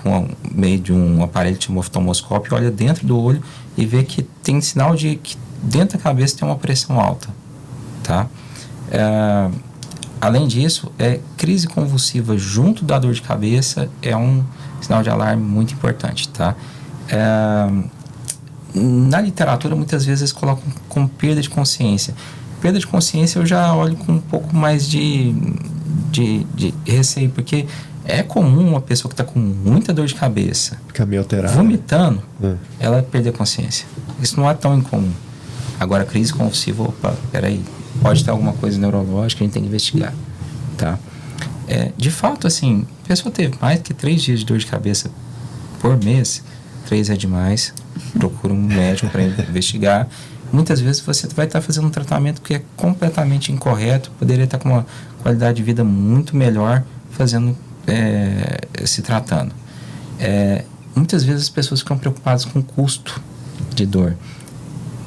com meio de um aparelho de oftalmoscópio olha dentro do olho e vê que tem sinal de que dentro da cabeça tem uma pressão alta, tá? Além disso, crise convulsiva junto da dor de cabeça é um sinal de alarme muito importante, tá? Na literatura, muitas vezes eles colocam como perda de consciência. Perda de consciência eu já olho com um pouco mais de receio, porque é comum uma pessoa que está com muita dor de cabeça, fica meio alterada, vomitando, ela perder a consciência. Isso não é tão incomum. Agora, crise convulsiva, peraí, pode ter alguma coisa neurológica, a gente tem que investigar, tá? De fato, assim, a pessoa teve mais que 3 dias de dor de cabeça por mês, 3 é demais, procura um médico para investigar. Muitas vezes você vai estar fazendo um tratamento que é completamente incorreto, poderia estar com uma qualidade de vida muito melhor se tratando. Muitas vezes as pessoas ficam preocupadas com o custo de dor.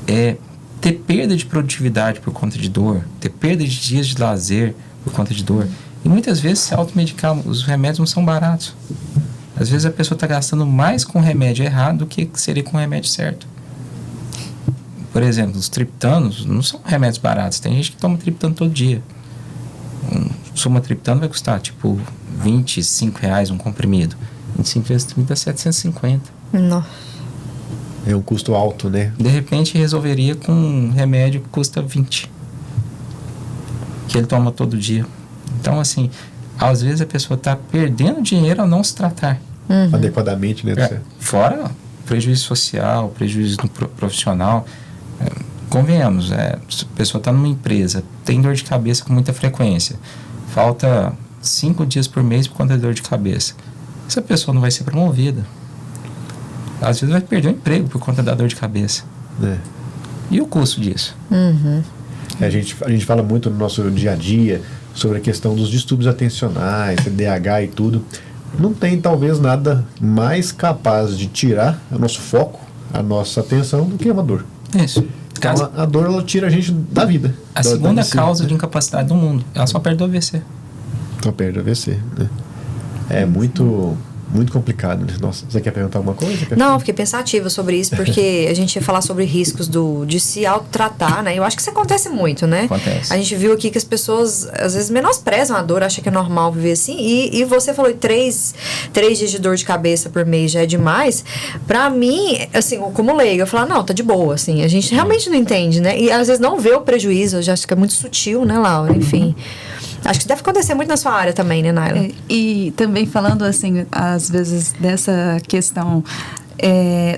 Ter perda de produtividade por conta de dor, ter perda de dias de lazer por conta de dor. E muitas vezes se automedicar, os remédios não são baratos. Às vezes a pessoa está gastando mais com o remédio errado do que seria com o remédio certo. Por exemplo, os triptanos não são remédios baratos. Tem gente que toma triptano todo dia. Sumatriptano vai custar tipo R$25 um comprimido. 25 vezes 30 é 750. Nossa. É um custo alto, né? De repente resolveria com um remédio que custa 20. Que ele toma todo dia. Então, assim, às vezes a pessoa está perdendo dinheiro ao não se tratar. Adequadamente, né? Fora prejuízo social, prejuízo no profissional. Convenhamos, se a pessoa está numa empresa, tem dor de cabeça com muita frequência, falta 5 dias por mês por conta de dor de cabeça, essa pessoa não vai ser promovida. Às vezes vai perder o emprego por conta da dor de cabeça. E o custo disso? A gente fala muito no nosso dia a dia sobre a questão dos distúrbios atencionais, TDAH e tudo. Não tem talvez nada mais capaz de tirar o nosso foco, a nossa atenção, do que uma dor. Isso. Então, a dor, ela tira a gente da vida. A segunda causa de incapacidade do mundo. Ela só perde o AVC. Só perde o AVC, né? É muito complicado, né? Nossa, você quer perguntar alguma coisa? Não, fiquei pensativa sobre isso, porque a gente ia falar sobre riscos de se autotratar, né? Eu acho que isso acontece muito, né? Acontece. A gente viu aqui que as pessoas, às vezes, menosprezam a dor, acham que é normal viver assim. E você falou que 3 dias de dor de cabeça por mês já é demais. Pra mim, assim, como leiga, eu falo, não, tá de boa, assim. A gente realmente não entende, né? E às vezes não vê o prejuízo, eu já acho que é muito sutil, né, Laura? Enfim. Acho que deve acontecer muito na sua área também, né, Naila? E também falando, assim, às vezes dessa questão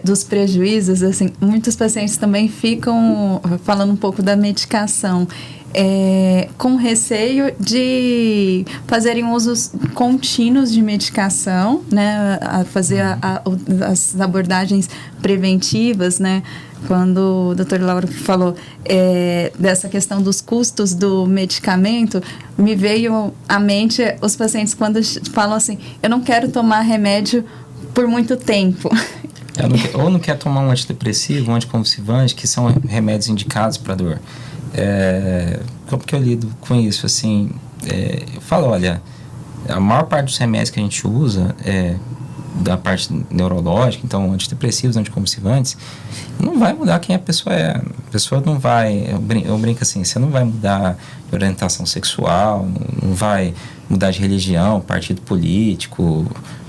dos prejuízos, assim, muitos pacientes também ficam falando um pouco da medicação. Com receio de fazerem usos contínuos de medicação, né, a fazer as abordagens preventivas, né, quando o Dr. Lauro falou dessa questão dos custos do medicamento, me veio à mente os pacientes quando falam assim, eu não quero tomar remédio por muito tempo. Ou não quer tomar um antidepressivo, um anticonvulsivante, que são remédios indicados para dor. Como que eu lido com isso? Assim, eu falo, olha, a maior parte dos remédios que a gente usa da parte neurológica, então antidepressivos, anticonvulsivantes, não vai mudar quem a pessoa é. A pessoa não vai, eu brinco assim, você não vai mudar de orientação sexual, não vai mudar de religião, partido político,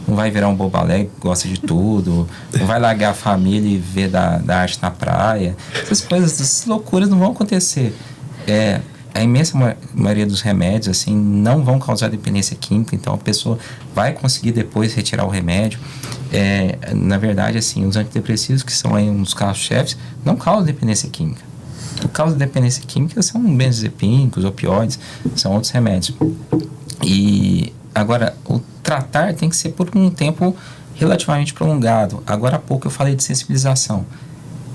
não vai virar um bobo alegre que gosta de tudo, não vai largar a família e ver da arte na praia. Essas coisas, essas loucuras não vão acontecer. A imensa maioria dos remédios, assim, não vão causar dependência química, então a pessoa vai conseguir depois retirar o remédio. Na verdade, assim, os antidepressivos, que são aí um dos carros-chefes, não causam dependência química. O que causa dependência química são benzodiazepínicos, opioides, são outros remédios. E agora, o tratar tem que ser por um tempo relativamente prolongado. Agora há pouco eu falei de sensibilização.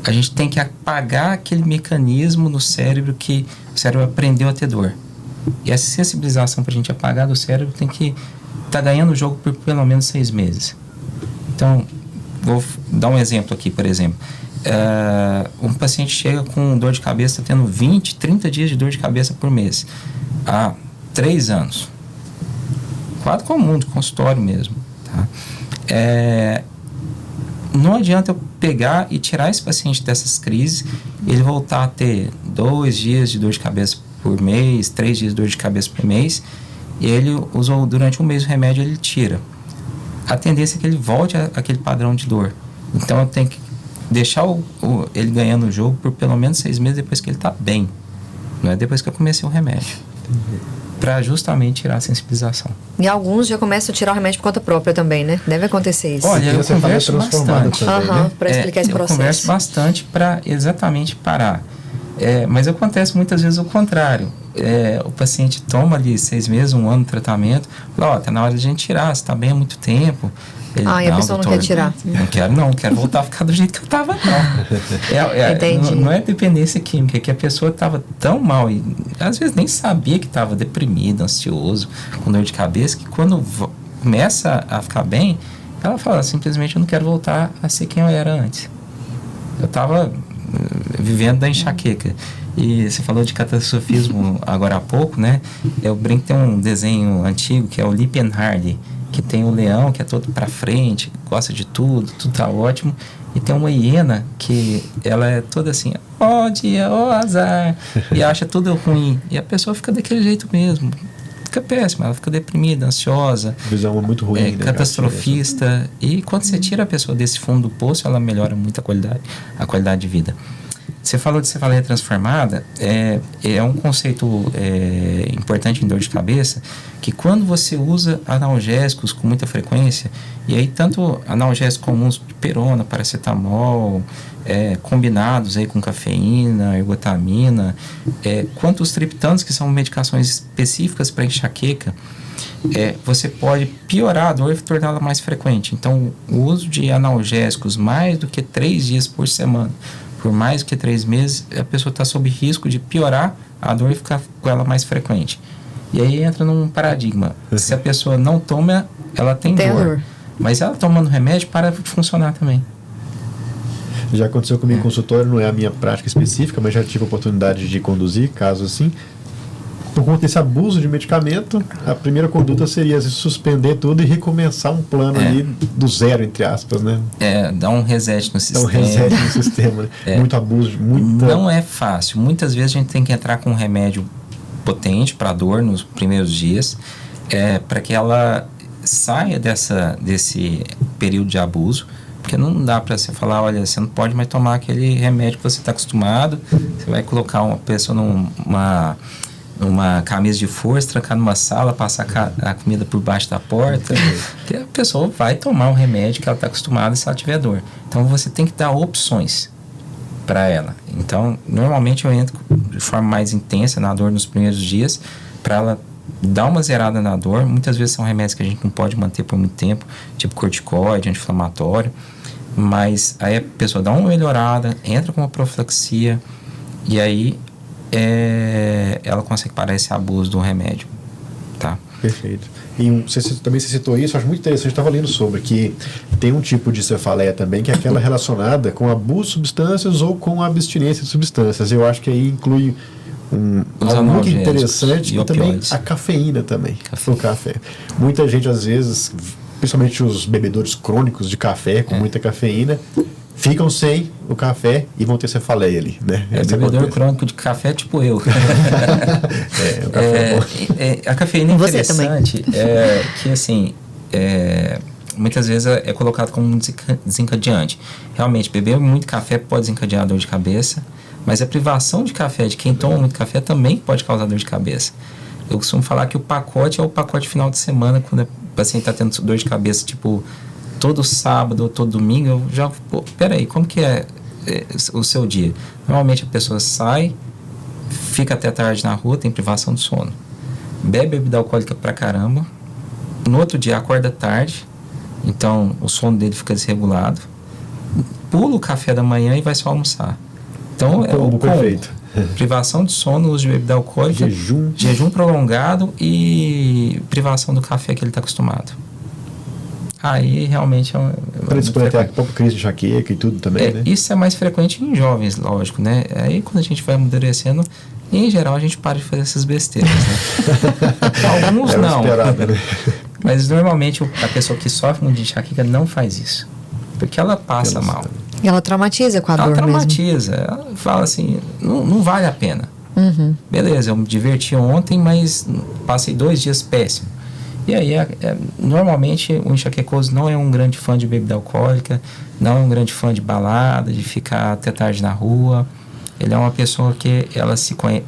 A gente tem que apagar aquele mecanismo no cérebro que o cérebro aprendeu a ter dor. E essa sensibilização para a gente apagar do cérebro tem que estar ganhando o jogo por pelo menos 6 meses. Então, vou dar um exemplo aqui, por exemplo. Um paciente chega com dor de cabeça, tendo 20, 30 dias de dor de cabeça por mês. Há 3 anos. Quadro comum, de consultório mesmo. Tá? Não adianta eu pegar e tirar esse paciente dessas crises, ele voltar a ter 2 dias de dor de cabeça por mês, 3 dias de dor de cabeça por mês, e ele usou durante um mês o remédio, ele tira. A tendência é que ele volte àquele padrão de dor. Então eu tenho que deixar ele ganhando o jogo por pelo menos 6 meses depois que ele está bem. Não é depois que eu comecei o remédio. Para justamente tirar a sensibilização. E alguns já começam a tirar o remédio por conta própria também, né? Deve acontecer isso. Olha, eu converso bastante. Para explicar esse processo. Eu converso bastante para exatamente parar. Mas acontece muitas vezes o contrário. O paciente toma ali 6 meses, 1 ano de tratamento, fala, tá na hora de a gente tirar, você tá bem há muito tempo. E a pessoa não quer tirar. Não quero voltar a ficar do jeito que eu estava, não. Não é dependência química, é que a pessoa estava tão mal e às vezes nem sabia que estava deprimido, ansioso, com dor de cabeça, que quando começa a ficar bem, ela fala, simplesmente eu não quero voltar a ser quem eu era antes. Eu estava vivendo da enxaqueca. E você falou de catastrofismo agora há pouco, né? Eu brinco, tem um desenho antigo que é o Lip and Hardy, que tem o leão que é todo pra frente, gosta de tudo tá ótimo, e tem uma hiena que ela é toda assim, dia, azar, e acha tudo ruim, e a pessoa fica daquele jeito mesmo, fica péssima, ela fica deprimida, ansiosa, visão muito ruim, catastrofista, e quando você tira a pessoa desse fundo do poço, ela melhora muito a qualidade de vida. Você falou de cefaleia transformada, é um conceito importante em dor de cabeça, que quando você usa analgésicos com muita frequência, e aí tanto analgésicos comuns de perona, paracetamol, combinados aí com cafeína, ergotamina, quanto os triptanos, que são medicações específicas para enxaqueca, você pode piorar a dor e torná-la mais frequente. Então, o uso de analgésicos mais do que 3 dias por semana, por mais do que 3 meses, a pessoa está sob risco de piorar a dor e ficar com ela mais frequente. E aí entra num paradigma. Se a pessoa não toma, ela tem dor. Mas ela tomando remédio, para de funcionar também. Já aconteceu comigo em consultório, não é a minha prática específica, mas já tive a oportunidade de conduzir, caso assim. Por conta desse abuso de medicamento, a primeira conduta seria suspender tudo e recomeçar um plano ali do zero, entre aspas, né? Dá um reset no sistema. Dá um reset no sistema, né? Muito abuso, muita... Não é fácil. Muitas vezes a gente tem que entrar com um remédio potente para dor nos primeiros dias, para que ela saia desse período de abuso, porque não dá para você falar, olha, você não pode mais tomar aquele remédio que você está acostumado, você vai colocar uma pessoa numa camisa de força, trancar numa sala, passar a comida por baixo da porta, que a pessoa vai tomar um remédio que ela está acostumada se ela tiver dor. Então você tem que dar opções para ela. Então, normalmente eu entro de forma mais intensa na dor nos primeiros dias, para ela dar uma zerada na dor. Muitas vezes são remédios que a gente não pode manter por muito tempo, tipo corticoide, anti-inflamatório, mas aí a pessoa dá uma melhorada, entra com uma profilaxia e aí ela consegue parar esse abuso do remédio, tá? Perfeito. E também você citou isso, acho muito interessante, eu estava lendo sobre que tem um tipo de cefaleia também, que é aquela relacionada com abuso de substâncias ou com abstinência de substâncias. Eu acho que aí inclui algo muito interessante, e também a cafeína também, o café. Muita gente, às vezes, principalmente os bebedores crônicos de café, com muita cafeína, ficam sem o café e vão ter cefaleia ali, né? Bebedor crônico de café tipo eu. O café é bom. A cafeína é interessante, que assim, muitas vezes é colocado como um desencadeante. Realmente, beber muito café pode desencadear dor de cabeça, mas a privação de café de quem toma muito café também pode causar dor de cabeça. Eu costumo falar que o pacote é o pacote final de semana, quando o paciente está tendo dor de cabeça, tipo, todo sábado ou todo domingo, eu já... peraí, como que é o seu dia? Normalmente a pessoa sai, fica até tarde na rua, tem privação de sono, bebe bebida alcoólica pra caramba, no outro dia acorda tarde, então o sono dele fica desregulado, pula o café da manhã e vai só almoçar. Então é o combo. Perfeito. Privação de sono, uso de bebida alcoólica, jejum prolongado e privação do café que ele está acostumado. Aí realmente para dispor até a própria crise de enxaqueca e tudo também, né? Isso é mais frequente em jovens, lógico, né? Aí quando a gente vai amadurecendo, em geral a gente para de fazer essas besteiras, né? Alguns não. Esperado, né? Mas normalmente a pessoa que sofre muito de enxaqueca não faz isso, porque ela passa mal. E ela traumatiza com a dor mesmo. Ela traumatiza. Ela fala assim, não vale a pena. Uhum. Beleza, eu me diverti ontem, mas passei 2 dias péssimo. E aí, normalmente, o enxaquecoso não é um grande fã de bebida alcoólica, não é um grande fã de balada, de ficar até tarde na rua. Ele é uma pessoa que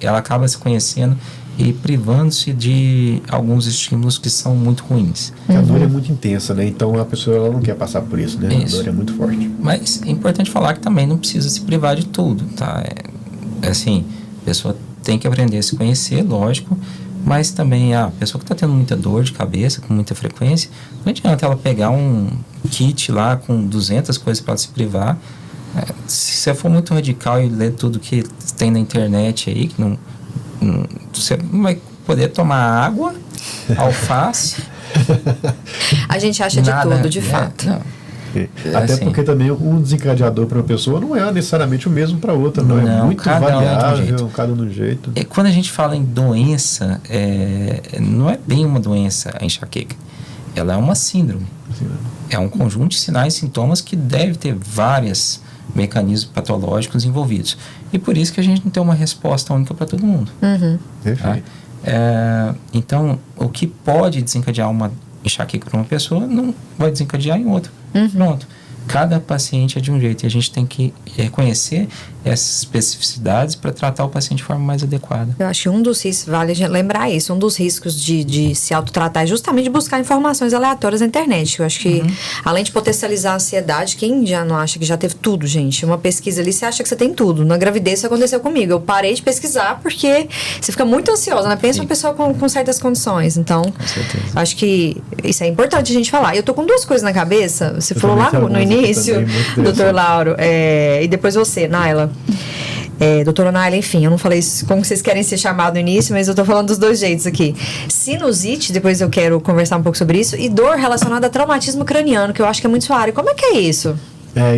ela acaba se conhecendo e privando-se de alguns estímulos que são muito ruins. A dor é muito intensa, né? Então a pessoa ela não quer passar por isso, né? Isso. A dor é muito forte. Mas é importante falar que também não precisa se privar de tudo, tá? Assim, a pessoa tem que aprender a se conhecer, lógico, mas também a pessoa que está tendo muita dor de cabeça, com muita frequência, não adianta ela pegar um kit lá com 200 coisas para se privar. Se você for muito radical e ler tudo que tem na internet aí, que você não vai poder tomar água, alface. A gente acha nada, de tudo, de fato. Não. Até assim, porque também um desencadeador para uma pessoa não é necessariamente o mesmo para outra, não é muito variável, cada um de um jeito. Quando a gente fala em doença, não é bem uma doença a enxaqueca, ela é uma síndrome. É um conjunto de sinais e sintomas que deve ter vários mecanismos patológicos envolvidos. E por isso que a gente não tem uma resposta única para todo mundo. Uhum. Perfeito. Então, o que pode desencadear uma enxaqueca para uma pessoa não vai desencadear em outra. Pronto. Cada paciente é de um jeito e a gente tem que reconhecer essas especificidades para tratar o paciente de forma mais adequada. Eu acho que um dos riscos, vale a gente lembrar isso, um dos riscos de se autotratar é justamente buscar informações aleatórias na internet. Eu acho que, além de potencializar a ansiedade, quem já não acha que já teve tudo, gente? Uma pesquisa ali, você acha que você tem tudo. Na gravidez isso aconteceu comigo. Eu parei de pesquisar porque você fica muito ansiosa, né? Pensa uma pessoa com certas condições. Então, acho que isso é importante a gente falar. Eu tô com 2 coisas na cabeça. Você falou lá no início, doutor Lauro, e depois você, Naila. Doutora Naila, enfim, eu não falei como vocês querem ser chamados no início, mas eu tô falando dos 2 jeitos aqui. Sinusite, depois eu quero conversar um pouco sobre isso, e dor relacionada a traumatismo craniano, que eu acho que é muito sua área. Como é que é isso?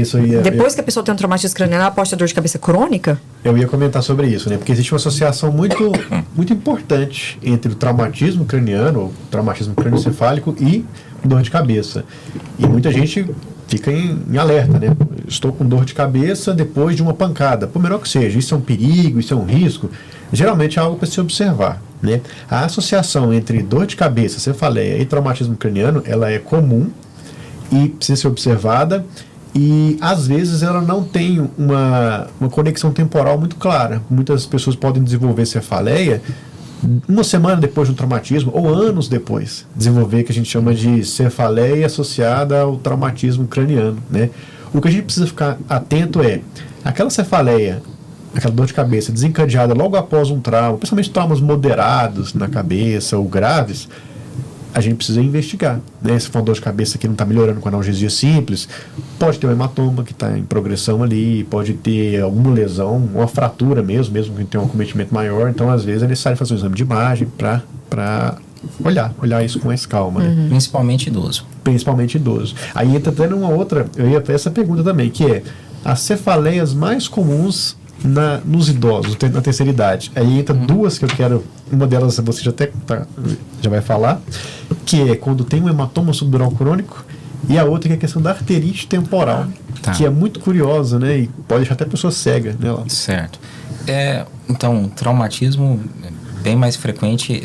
Isso aí. Depois que a pessoa tem um traumatismo craniano, ela pode ter dor de cabeça crônica? Eu ia comentar sobre isso, né? Porque existe uma associação muito, muito importante entre o traumatismo craniano, ou traumatismo cranioencefálico e dor de cabeça. E muita gente fica em alerta, né? Estou com dor de cabeça depois de uma pancada. Por menor que seja, isso é um perigo, isso é um risco. Geralmente é algo para se observar, né? A associação entre dor de cabeça, cefaleia e traumatismo craniano, ela é comum e precisa ser observada. E às vezes ela não tem uma conexão temporal muito clara. Muitas pessoas podem desenvolver cefaleia uma semana depois de um traumatismo ou anos depois desenvolver, que a gente chama de cefaleia associada ao traumatismo craniano, né? O que a gente precisa ficar atento é aquela cefaleia, aquela dor de cabeça desencadeada logo após um trauma, principalmente traumas moderados na cabeça ou graves, a gente precisa investigar, né? Se for uma dor de cabeça que não está melhorando com analgesia simples, pode ter um hematoma que está em progressão ali, pode ter alguma lesão, uma fratura mesmo que tenha um acometimento maior. Então, às vezes, é necessário fazer um exame de imagem para olhar isso com mais calma, né? Principalmente idoso. Principalmente idoso. Aí entra até numa outra, eu ia ter essa pergunta também, que é as cefaleias mais comuns nos idosos, na terceira idade. Aí entra duas que eu quero, uma delas você já vai falar, que é quando tem um hematoma subdural crônico, e a outra que é a questão da arterite temporal, que é muito curiosa, né? E pode deixar até a pessoa cega, né? Certo. Então, traumatismo bem mais frequente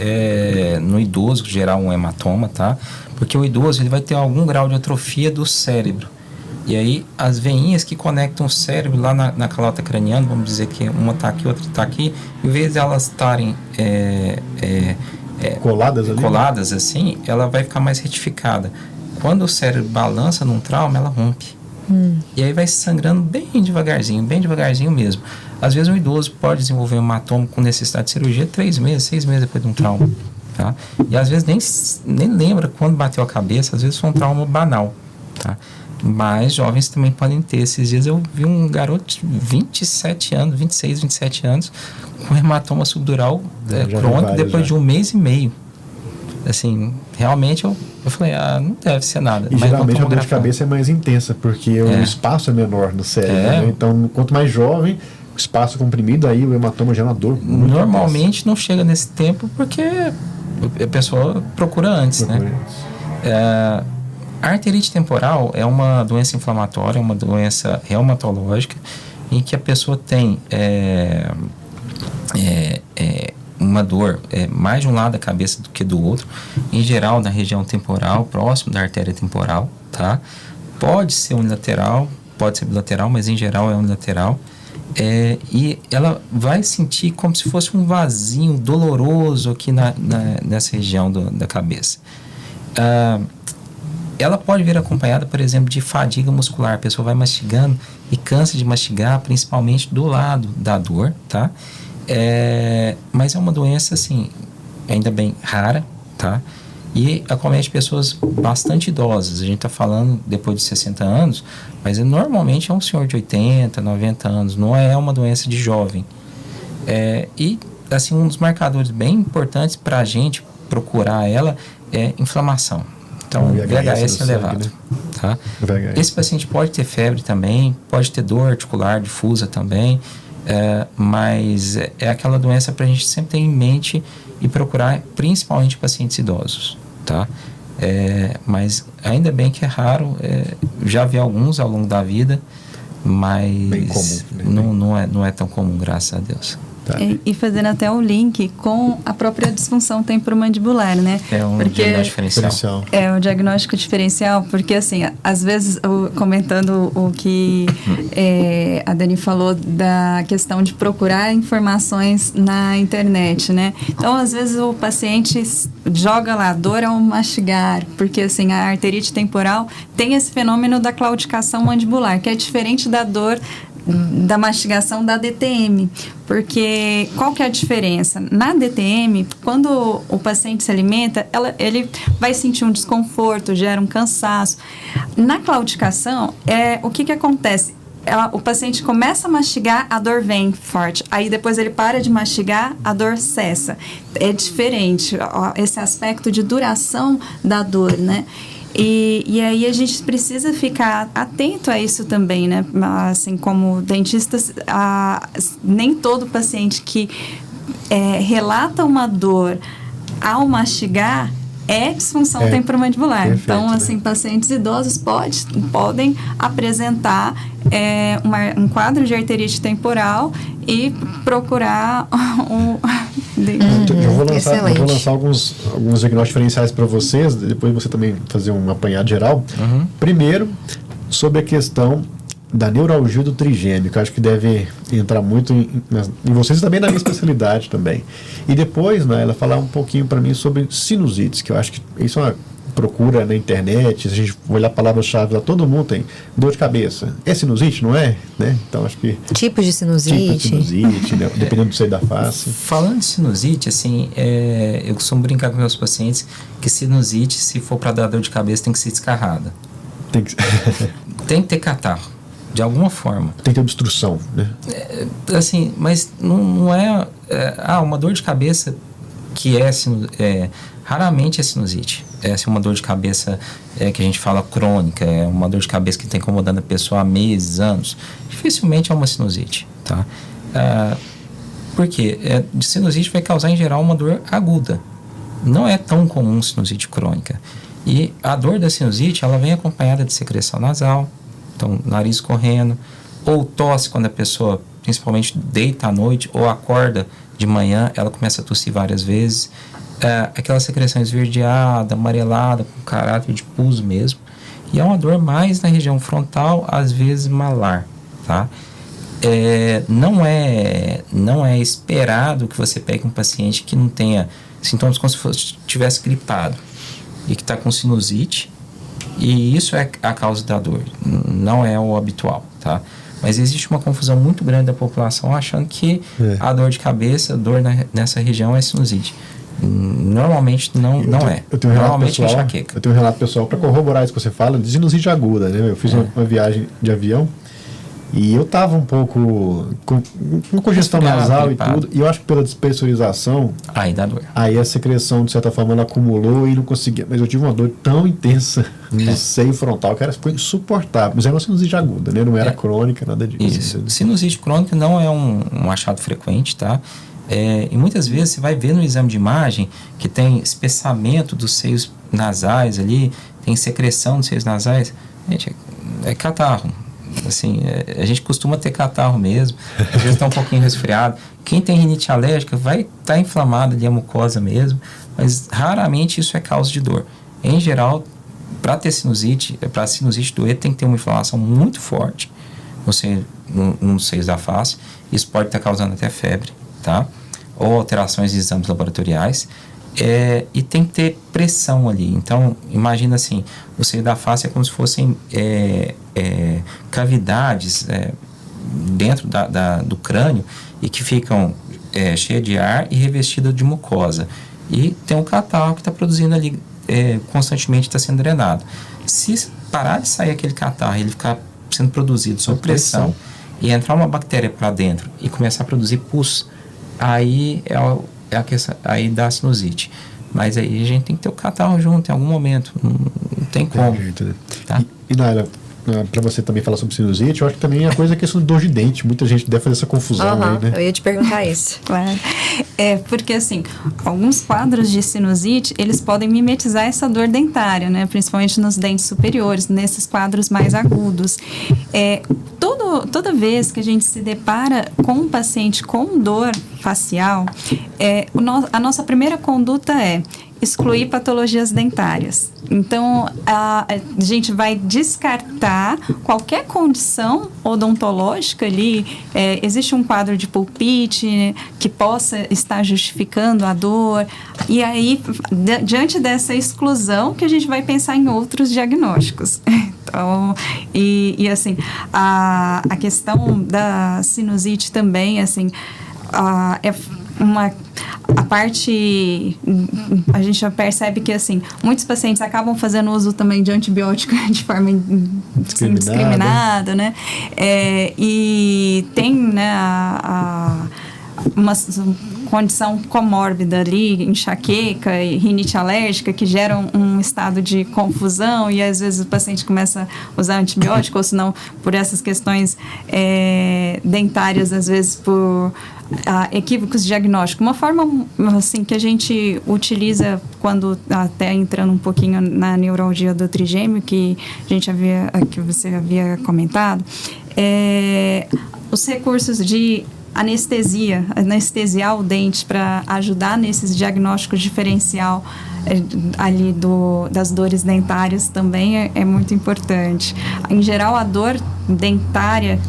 no idoso, gerar um hematoma, tá? Porque o idoso ele vai ter algum grau de atrofia do cérebro. E aí, as veinhas que conectam o cérebro lá na calota craniana, vamos dizer que uma está aqui, outra está aqui, em vez de elas estarem coladas assim, ela vai ficar mais retificada. Quando o cérebro balança num trauma, ela rompe. E aí vai sangrando bem devagarzinho mesmo. Às vezes um idoso pode desenvolver um hematoma com necessidade de cirurgia 3 meses, 6 meses depois de um trauma. Tá? E às vezes nem lembra quando bateu a cabeça, às vezes foi um trauma banal. Tá? Mas jovens também podem ter. Esses dias eu vi um garoto de 27 anos, 26, 27 anos, com hematoma subdural crônico depois de 1 mês e meio. Assim, realmente eu falei, não deve ser nada. E geralmente a dor de cabeça é mais intensa, porque o espaço é menor no cérebro, né? Então, quanto mais jovem, o espaço comprimido, aí o hematoma gera uma dor muito normalmente intensa. Não chega nesse tempo porque a pessoa procura antes, né? A arterite temporal é uma doença inflamatória, uma doença reumatológica em que a pessoa tem uma dor mais de um lado da cabeça do que do outro, em geral na região temporal, próximo da artéria temporal, tá? Pode ser unilateral, pode ser bilateral, mas em geral é unilateral. E ela vai sentir como se fosse um vasinho doloroso aqui nessa região da cabeça. Ela pode vir acompanhada, por exemplo, de fadiga muscular. A pessoa vai mastigando e cansa de mastigar, principalmente do lado da dor, tá? Mas é uma doença, assim, ainda bem rara, tá? E acomete pessoas bastante idosas. A gente está falando depois de 60 anos, mas normalmente é um senhor de 80, 90 anos. Não é uma doença de jovem. E, assim, um dos marcadores bem importantes para a gente procurar ela é inflamação. Então, o VHS elevado. Sangue, né? Tá? Esse paciente pode ter febre também, pode ter dor articular difusa também, mas é aquela doença para a gente sempre ter em mente e procurar principalmente pacientes idosos. Tá? Mas ainda bem que é raro, já vi alguns ao longo da vida, mas bem comum, né? não é tão comum, graças a Deus. Tá. E fazendo até o link com a própria disfunção temporomandibular, né? É um diagnóstico diferencial. É um diagnóstico diferencial, porque assim, às vezes, comentando o que a Dani falou da questão de procurar informações na internet, né? Então, às vezes o paciente joga lá, dor ao mastigar, porque assim, a arterite temporal tem esse fenômeno da claudicação mandibular, que é diferente da dor da mastigação da DTM, porque qual que é a diferença? Na DTM, quando o paciente se alimenta, ele vai sentir um desconforto, gera um cansaço. Na claudicação, o que acontece? O paciente começa a mastigar, a dor vem forte. Aí depois ele para de mastigar, a dor cessa. É diferente esse aspecto de duração da dor, né? E aí a gente precisa ficar atento a isso também, né? Assim, como dentistas, nem todo paciente que relata uma dor ao mastigar é disfunção temporomandibular. Perfeito, então, assim, né? pacientes idosos podem apresentar um quadro de arterite temporal e procurar Eu vou Excelente. lançar alguns diagnósticos diferenciais para vocês, depois você também fazer um apanhado geral. Primeiro, sobre a questão da neuralgia do trigêmeo, que eu acho que deve entrar muito em vocês e também na minha especialidade também. E depois, né, ela falar um pouquinho para mim sobre sinusites, que eu acho que isso é uma procura na internet, se a gente olhar a palavra-chave lá, todo mundo tem dor de cabeça. É sinusite, não é? Né? Então, acho que... Tipos de sinusite. né? Dependendo do seio da face. Falando de sinusite, assim, eu costumo brincar com meus pacientes que sinusite, se for para dar dor de cabeça, tem que ser descarrada. Tem que Tem que ter catarro, de alguma forma. tem que ter obstrução, né? Assim, mas não é... uma dor de cabeça que raramente é sinusite. É assim, uma dor de cabeça que a gente fala crônica, é uma dor de cabeça que está incomodando a pessoa há meses, anos. Dificilmente é uma sinusite, tá? Por quê? De sinusite vai causar, em geral, uma dor aguda. Não é tão comum sinusite crônica. E a dor da sinusite, ela vem acompanhada de secreção nasal, então, nariz correndo, ou tosse quando a pessoa, principalmente, deita à noite ou acorda de manhã, ela começa a tossir várias vezes. Aquela secreção esverdeada, amarelada, com caráter de pus mesmo. E é uma dor mais na região frontal, às vezes malar, tá? Não é esperado que você pegue um paciente que não tenha sintomas como se estivesse gripado e que está com sinusite, e isso é a causa da dor, não é o habitual, tá? Mas existe uma confusão muito grande da população achando que a dor de cabeça, dor nessa região é sinusite. Normalmente não é. Eu tenho um relato Normalmente pessoal, é enxaqueca. Eu tenho um relato pessoal para corroborar isso que você fala, de sinusite aguda, né? Eu fiz uma viagem de avião e eu tava um pouco com congestão nasal gripado. E tudo, e eu acho que pela despressurização, Aí dá dor. aí a secreção, de certa forma, ela acumulou e não conseguia. Mas eu tive uma dor tão intensa no seio frontal que foi insuportável. Mas era uma sinusite aguda, né? Não era crônica, nada disso. Isso. Sinusite crônica não é um achado frequente, tá? E muitas vezes você vai ver no exame de imagem que tem espessamento dos seios nasais ali, tem secreção dos seios nasais. Gente, é catarro. Assim, a gente costuma ter catarro mesmo, às vezes está um pouquinho resfriado. Quem tem rinite alérgica vai estar inflamado ali a mucosa mesmo, mas raramente isso é causa de dor. Em geral, para ter sinusite, para a sinusite doer, tem que ter uma inflamação muito forte nos seios da face. Isso pode estar causando até febre, tá? Ou alterações de exames laboratoriais. E tem que ter pressão ali. Então, imagina assim, o seio da face é como se fossem cavidades dentro do crânio e que ficam cheias de ar e revestidas de mucosa. E tem um catarro que está produzindo ali, constantemente está sendo drenado. Se parar de sair aquele catarro e ele ficar sendo produzido sob pressão e entrar uma bactéria para dentro e começar a produzir pus, aí a questão, aí dá sinusite. Mas aí a gente tem que ter o catarro junto em algum momento. Não tem como. Tá? E Naila, para você também falar sobre sinusite, eu acho que também a coisa é questão de dor de dente. Muita gente deve fazer essa confusão aí, né? Eu ia te perguntar isso. Claro. Porque assim, alguns quadros de sinusite, eles podem mimetizar essa dor dentária, né? Principalmente nos dentes superiores, nesses quadros mais agudos. Toda vez que a gente se depara com um paciente com dor facial, a nossa primeira conduta é excluir patologias dentárias. Então, a gente vai descartar qualquer condição odontológica ali. Existe um quadro de pulpite que possa estar justificando a dor. E aí, diante dessa exclusão, que a gente vai pensar em outros diagnósticos. Então, assim, a questão da sinusite também, assim, a parte, a gente já percebe que, assim, muitos pacientes acabam fazendo uso também de antibiótico de forma indiscriminada, né? E tem, né, condição comórbida ali, enxaqueca e rinite alérgica, que geram um estado de confusão e às vezes o paciente começa a usar antibiótico, ou se não, por essas questões dentárias, às vezes por equívocos diagnósticos. Uma forma assim que a gente utiliza quando, até entrando um pouquinho na neuralgia do trigêmeo, que você havia comentado, os recursos de anestesiar o dente para ajudar nesses diagnósticos diferencial ali das dores dentárias também é muito importante. Em geral, a dor dentária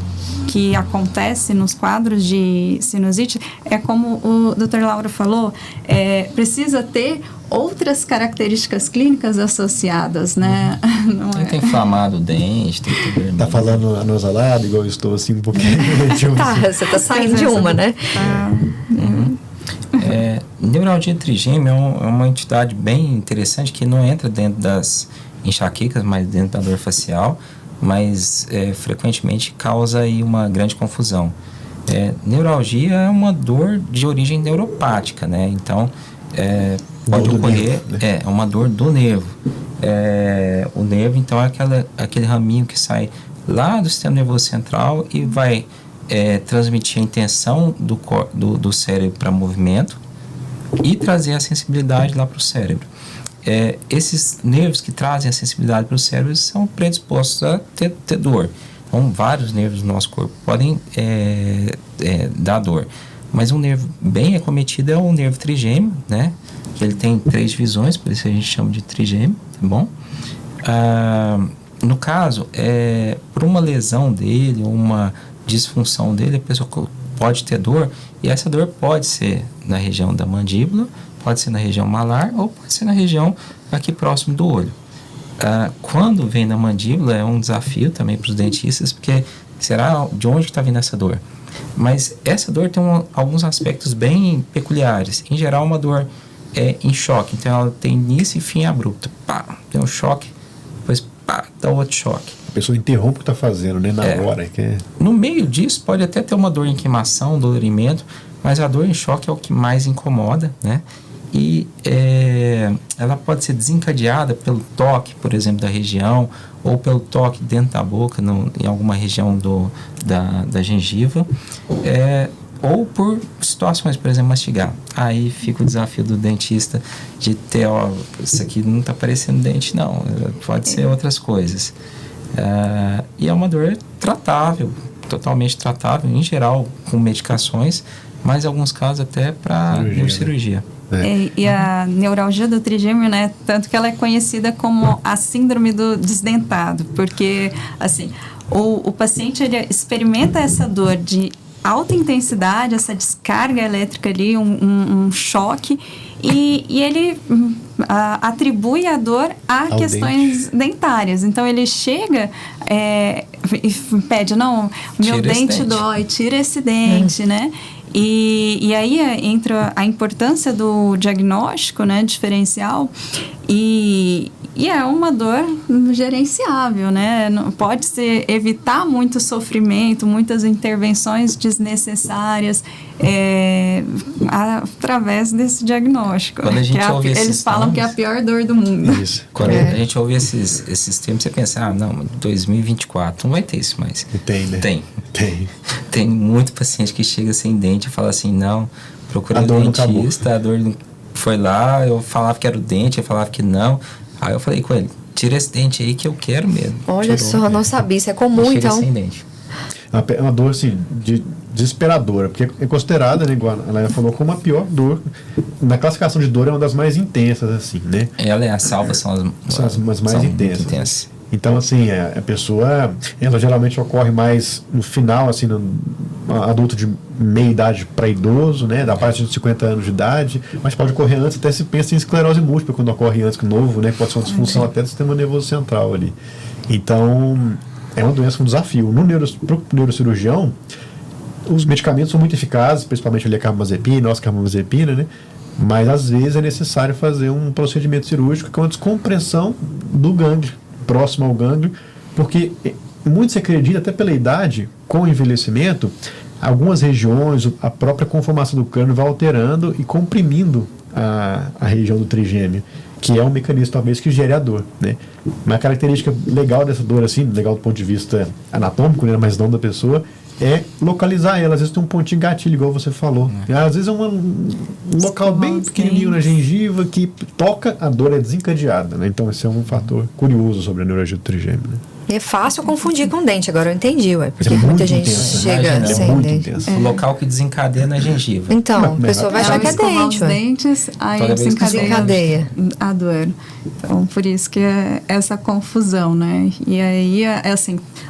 que acontece nos quadros de sinusite é como o Dr. Lauro falou, precisa ter outras características clínicas associadas, né? Tem inflamado o dente, tem tudo vermelho. Tá falando anasalado, igual eu estou assim um pouquinho. Você tá saindo de uma, né? Neuralgia trigêmea é uma entidade bem interessante que não entra dentro das enxaquecas, mas dentro da dor facial, mas frequentemente causa aí uma grande confusão. Neuralgia é uma dor de origem neuropática, né? Então, pode ocorrer, é uma dor do nervo. O nervo, então, é aquele raminho que sai lá do sistema nervoso central e vai transmitir a intenção do cérebro para movimento e trazer a sensibilidade lá para o cérebro. Esses nervos que trazem a sensibilidade para o cérebro são predispostos a ter dor. Então, vários nervos do nosso corpo podem dar dor. Mas um nervo bem acometido é o nervo trigêmeo, né? Que ele tem 3 divisões, por isso a gente chama de trigêmeo, tá bom? No caso, por uma lesão dele, ou uma disfunção dele, a pessoa pode ter dor, e essa dor pode ser na região da mandíbula, pode ser na região malar, ou pode ser na região aqui próximo do olho. Quando vem na mandíbula, é um desafio também para os dentistas, porque será de onde está vindo essa dor? Mas essa dor tem alguns aspectos bem peculiares. Em geral, uma dor em choque. Então, ela tem início e fim abrupto. Pá, tem um choque, depois pá, dá outro choque. A pessoa interrompe o que está fazendo, né? Na hora. No meio disso, pode até ter uma dor em queimação, dolorimento, mas a dor em choque é o que mais incomoda, né? E ela pode ser desencadeada pelo toque, por exemplo, da região, ou pelo toque dentro da boca, em alguma região da gengiva, ou por situações, por exemplo, mastigar. Aí fica o desafio do dentista de ter, isso aqui não está parecendo dente, não, pode ser outras coisas. E é uma dor tratável, totalmente tratável, em geral com medicações, mas em alguns casos até para neurocirurgia. E a neuralgia do trigêmeo, né, tanto que ela é conhecida como a síndrome do desdentado, porque assim, o paciente ele experimenta essa dor de alta intensidade, essa descarga elétrica ali, um choque, e ele atribui a dor a questões dentárias. Então ele chega e pede, não, meu dente dói, tira esse dente, né? E aí entra a importância do diagnóstico, né, diferencial, e é uma dor gerenciável, né? Pode-se evitar muito sofrimento, muitas intervenções desnecessárias através desse diagnóstico. Quando a gente ouve eles falam que é a pior dor do mundo. Isso. Quando a gente ouve esses termos, você pensa, não, 2024 não vai ter isso mais. Tem, né? Tem muito paciente que chega sem dente e fala assim, não, procurei o dentista, a dor não foi lá, eu falava que era o dente, ele falava que não. Aí eu falei com ele, tira esse dente aí que eu quero mesmo. Olha só, não sabia, isso é comum então. Sem dente. É uma dor assim, desesperadora, porque é considerada, né, igual ela falou, como a pior dor. Na classificação de dor é uma das mais intensas, assim, né? Ela e a salva são as mais intensas. Então, assim, a pessoa, ela geralmente ocorre mais no final, assim, no adulto de meia idade para idoso, né, da parte de 50 anos de idade, mas pode ocorrer antes, até se pensa em esclerose múltipla, quando ocorre antes que novo, né, pode ser uma disfunção até do sistema nervoso central ali. Então, é uma doença, um desafio. Para o neurocirurgião, os medicamentos são muito eficazes, principalmente a carbamazepina, oxcarbamazepina, né, mas às vezes é necessário fazer um procedimento cirúrgico que é uma descompressão do gânglio, próximo ao gânglio, porque muito se acredita, até pela idade, com o envelhecimento, algumas regiões, a própria conformação do crânio vai alterando e comprimindo a região do trigêmeo, que é um mecanismo talvez que gere a dor, né? Uma característica legal dessa dor, assim, legal do ponto de vista anatômico, né, mas não da pessoa, é localizar ela. Às vezes tem um pontinho gatilho, igual você falou. Às vezes é um local bem pequenininho na gengiva que toca, a dor é desencadeada, né? Então esse é um fator curioso sobre a neuralgia do trigêmeo, né? E é fácil confundir com dente, agora eu entendi, ué. Porque É muita muito gente intenso, chega imagina, sem muito dente. intenso. O local que desencadeia na gengiva. Então, a Mas pessoa vai achar que é escovar dente, os ué. dentes, aí Toda vez que desencadeia a dor. Então, por isso que é essa confusão, né? E aí, é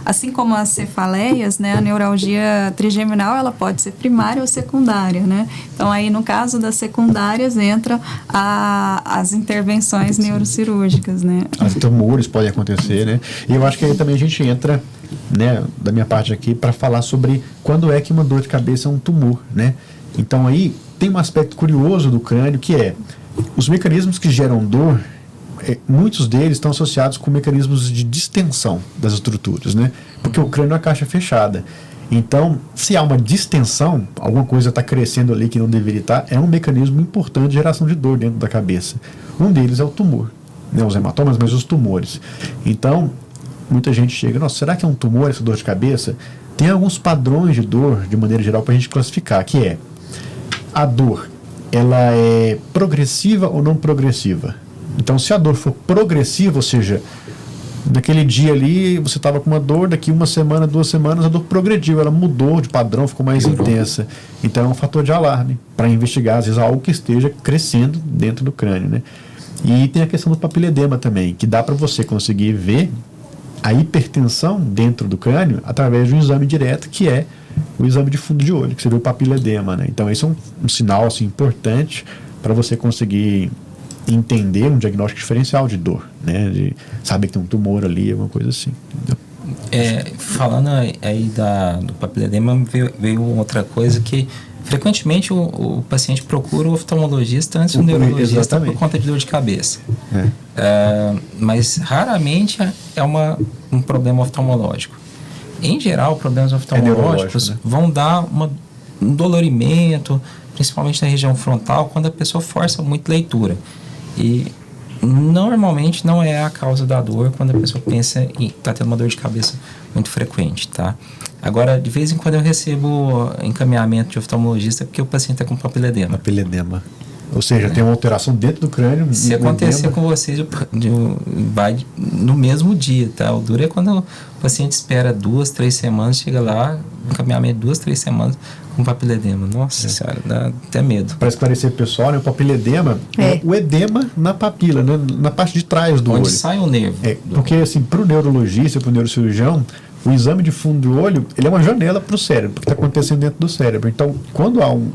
assim como as cefaleias, né? A neuralgia trigeminal, ela pode ser primária ou secundária, né? Então, aí, no caso das secundárias, entra as intervenções neurocirúrgicas, né? As tumores podem acontecer, né? E eu acho que aí também a gente entra, né, da minha parte aqui, para falar sobre quando é que uma dor de cabeça é um tumor, né? Então aí tem um aspecto curioso do crânio, que é os mecanismos que geram dor, muitos deles estão associados com mecanismos de distensão das estruturas, né? Porque o crânio é uma caixa fechada. Então, se há uma distensão, alguma coisa está crescendo ali que não deveria estar, é um mecanismo importante de geração de dor dentro da cabeça. Um deles é o tumor, né? Os hematomas, mas os tumores. Então, muita gente chega, nossa, será que é um tumor essa dor de cabeça? Tem alguns padrões de dor, de maneira geral, para a gente classificar, que é a dor, ela é progressiva ou não progressiva? Então, se a dor for progressiva, ou seja, naquele dia ali você estava com uma dor, daqui uma semana, 2 semanas, a dor progrediu, ela mudou de padrão, ficou mais intensa. Então, é um fator de alarme para investigar, às vezes, algo que esteja crescendo dentro do crânio, né? E tem a questão do papiledema também, que dá para você conseguir ver a hipertensão dentro do crânio através de um exame direto, que é o exame de fundo de olho, que seria o papiledema, né? Então, esse é um sinal assim, importante para você conseguir entender um diagnóstico diferencial de dor, né? De saber que tem um tumor ali, alguma coisa assim. Falando aí do papiledema, veio outra coisa que frequentemente o paciente procura o oftalmologista antes do neurologista. Exatamente. Por conta de dor de cabeça. Mas raramente é um problema oftalmológico. Em geral, problemas oftalmológicos vão dar um dolorimento, principalmente na região frontal, quando a pessoa força muito leitura. E normalmente não é a causa da dor quando a pessoa pensa em está tendo uma dor de cabeça muito frequente, tá? Agora, de vez em quando eu recebo encaminhamento de oftalmologista porque o paciente está com papiledema. Papiledema. Ou seja, tem uma alteração dentro do crânio. Se acontecer com vocês, vai no mesmo dia, tá? O duro é quando o paciente espera 2, 3 semanas, chega lá, encaminhamento 2, 3 semanas com papiledema. Nossa senhora, dá até medo. Para esclarecer o pessoal, né, o papiledema é o edema na papila, né, na parte de trás do olho. Onde sai o nervo. Porque, assim, para o neurologista, para o neurocirurgião, o exame de fundo do olho, ele é uma janela para o cérebro, porque está acontecendo dentro do cérebro. Então, quando há um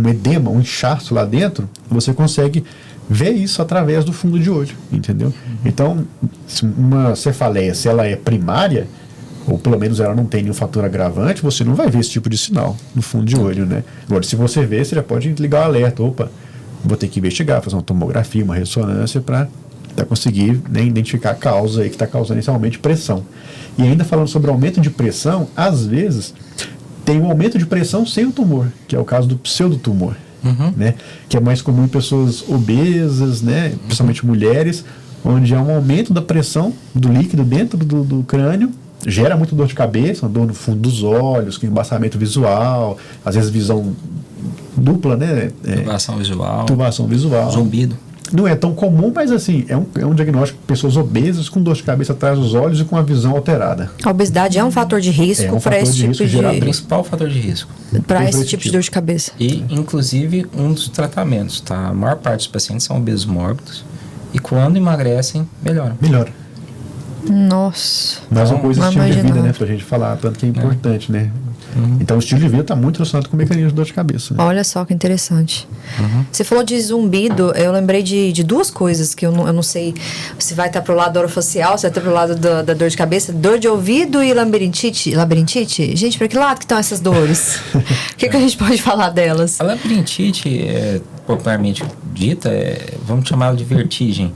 edema, um inchaço lá dentro, você consegue ver isso através do fundo de olho, entendeu? Então, uma cefaleia, se ela é primária, ou pelo menos ela não tem nenhum fator agravante, você não vai ver esse tipo de sinal no fundo de olho, né? Agora, se você vê, você já pode ligar o alerta, opa, vou ter que investigar, fazer uma tomografia, uma ressonância para conseguir, né, identificar a causa aí que está causando esse aumento de pressão. E ainda falando sobre aumento de pressão, às vezes tem um aumento de pressão sem o tumor, que é o caso do pseudotumor, né? Que é mais comum em pessoas obesas, né? Principalmente mulheres, onde há um aumento da pressão do líquido dentro do crânio, gera muito dor de cabeça, uma dor no fundo dos olhos, com embaçamento visual, às vezes visão dupla, né? Turbação visual. Zumbido. Não é tão comum, mas assim, é um diagnóstico de pessoas obesas com dor de cabeça atrás dos olhos e com a visão alterada. A obesidade é um fator de risco para esse tipo de... É o principal fator de risco. Para esse tipo de dor de cabeça. E, inclusive, um dos tratamentos, tá? A maior parte dos pacientes são obesos mórbidos e quando emagrecem, melhoram. Melhora. Nossa. Mais uma coisa, estilo de vida, né? Pra gente falar, tanto que é importante, né? Então o estilo de vida está muito relacionado com o mecanismo de dor de cabeça, né? Olha só que interessante. Você falou de zumbido, eu lembrei de 2 coisas que eu não sei se vai estar pro lado orofacial, se vai estar pro lado da dor de cabeça, dor de ouvido e labirintite. Labirintite? Gente, para que lado que estão essas dores? O que a gente pode falar delas? A labirintite, popularmente dita, vamos chamá-la de vertigem.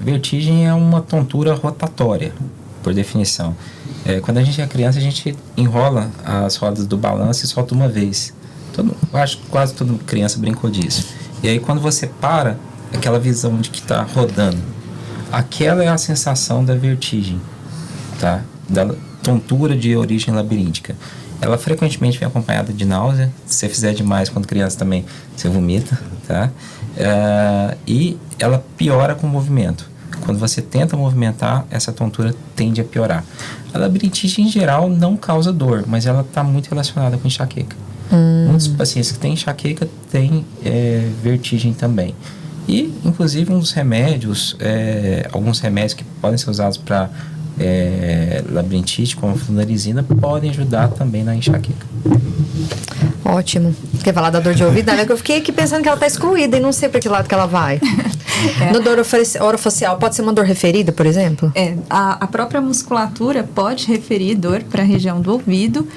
Vertigem é uma tontura rotatória, por definição. Quando a gente é criança, a gente enrola as rodas do balanço e solta uma vez. Eu acho que quase toda criança brincou disso. E aí, quando você para, aquela visão de que está rodando, aquela é a sensação da vertigem, tá? Da tontura de origem labiríntica. Ela frequentemente vem acompanhada de náusea. Se você fizer demais quando criança também, você vomita, tá? E ela piora com o movimento. Quando você tenta movimentar, essa tontura tende a piorar. A labirintite, em geral, não causa dor, mas ela está muito relacionada com enxaqueca. Muitos pacientes que têm enxaqueca têm vertigem também. E, inclusive, alguns remédios que podem ser usados para labirintite, como a flunarizina, podem ajudar também na enxaqueca. Ótimo. Quer falar da dor de ouvido? Eu fiquei aqui pensando que ela está excluída e não sei para que lado que ela vai. No dor orofacial, pode ser uma dor referida, por exemplo? A própria musculatura pode referir dor para a região do ouvido.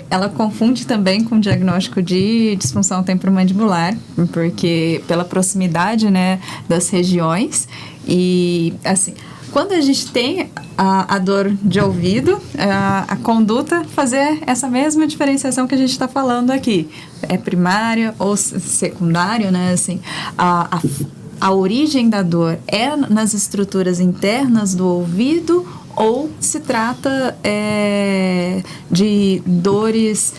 Ela confunde também com o diagnóstico de disfunção temporomandibular, porque pela proximidade, né, das regiões. E, assim, quando a gente tem a dor de ouvido, a conduta fazer essa mesma diferenciação que a gente está falando aqui. É primária ou secundária, né? Assim, a origem da dor é nas estruturas internas do ouvido ou se trata de dores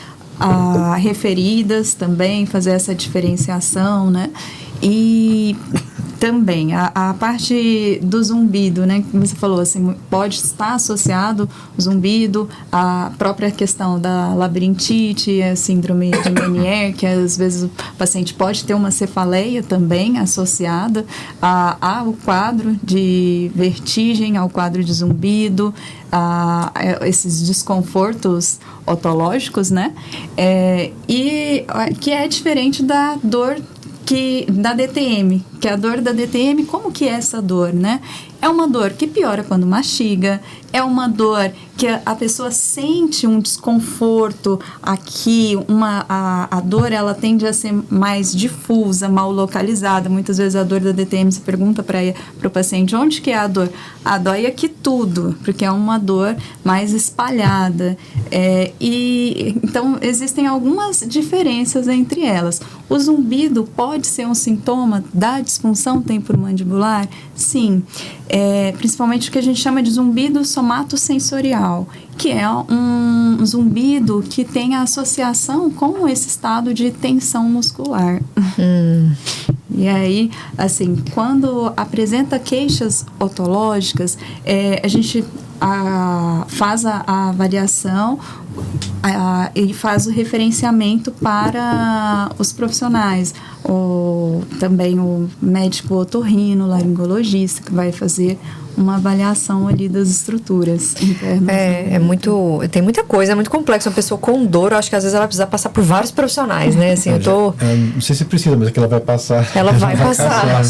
referidas também, fazer essa diferenciação, né? E também a parte do zumbido, né, que você falou, assim, pode estar associado o zumbido, a própria questão da labirintite, a síndrome de Meniere, que às vezes o paciente pode ter uma cefaleia também associada ao quadro de vertigem, ao quadro de zumbido, a esses desconfortos otológicos, né, e que é diferente da dor da DTM, que é a dor da DTM. Como que é essa dor, né? É uma dor que piora quando mastiga, é uma dor que a pessoa sente um desconforto aqui, a dor ela tende a ser mais difusa, mal localizada. Muitas vezes a dor da DTM, se pergunta para o paciente onde que é a dor. Dói aqui tudo, porque é uma dor mais espalhada. Então, existem algumas diferenças entre elas. O zumbido pode ser um sintoma da disfunção temporomandibular? Sim. Principalmente o que a gente chama de zumbido somatosensorial, que é um zumbido que tem a associação com esse estado de tensão muscular. E aí, assim, quando apresenta queixas otológicas, a gente faz a avaliação e faz o referenciamento para os profissionais, também o médico otorrino, laringologista, que vai fazer uma avaliação ali das estruturas internas. Tem muita coisa, é muito complexo. Uma pessoa com dor, eu acho que às vezes ela vai precisar passar por vários profissionais, né? Assim, não sei se precisa, mas é que ela vai passar. Ela vai passar.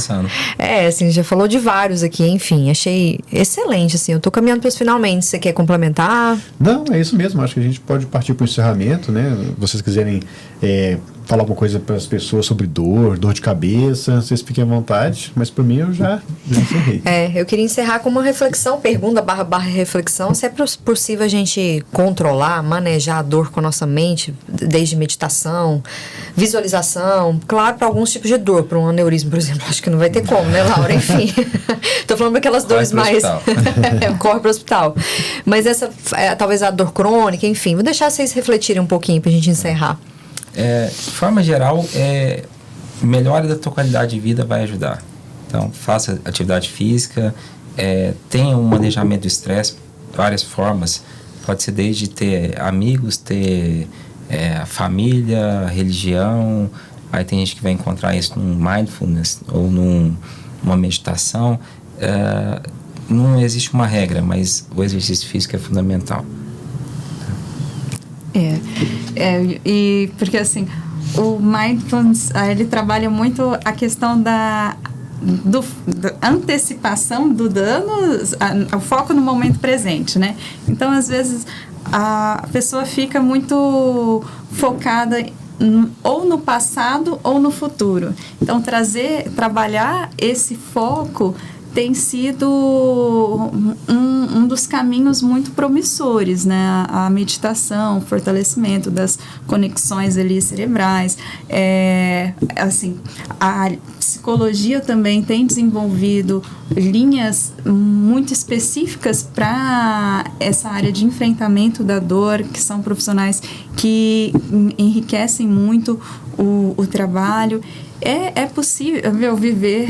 Assim, já falou de vários aqui, enfim, achei excelente, assim, eu tô caminhando para os finalmente. Você quer complementar? Não, é isso mesmo, acho que a gente pode partir para o encerramento, né? Vocês quiserem falar alguma coisa para as pessoas sobre dor de cabeça, vocês fiquem à vontade, mas por mim eu já encerrei. Eu queria encerrar com uma reflexão, pergunta / reflexão, se é possível a gente controlar, manejar a dor com a nossa mente, desde meditação, visualização, claro, para alguns tipos de dor, para um aneurisma, por exemplo, acho que não vai ter como, né, Laura? Enfim, tô falando daquelas dores mais... Corre para o hospital. Mas essa, talvez a dor crônica, enfim, vou deixar vocês refletirem um pouquinho para a gente encerrar. De forma geral, melhora da tua qualidade de vida vai ajudar. Então, faça atividade física, tenha um manejamento do estresse, várias formas. Pode ser desde ter amigos, ter família, religião. Aí tem gente que vai encontrar isso num mindfulness ou numa meditação. Não existe uma regra, mas o exercício físico é fundamental. E porque assim, o mindfulness, ele trabalha muito a questão da antecipação do dano, o foco no momento presente, né? Então, às vezes, a pessoa fica muito focada ou no passado ou no futuro. Então, trabalhar esse foco tem sido um dos caminhos muito promissores, né? A meditação, o fortalecimento das conexões ali cerebrais. Assim, a psicologia também tem desenvolvido linhas muito específicas para essa área de enfrentamento da dor, que são profissionais que enriquecem muito o trabalho. É possível viver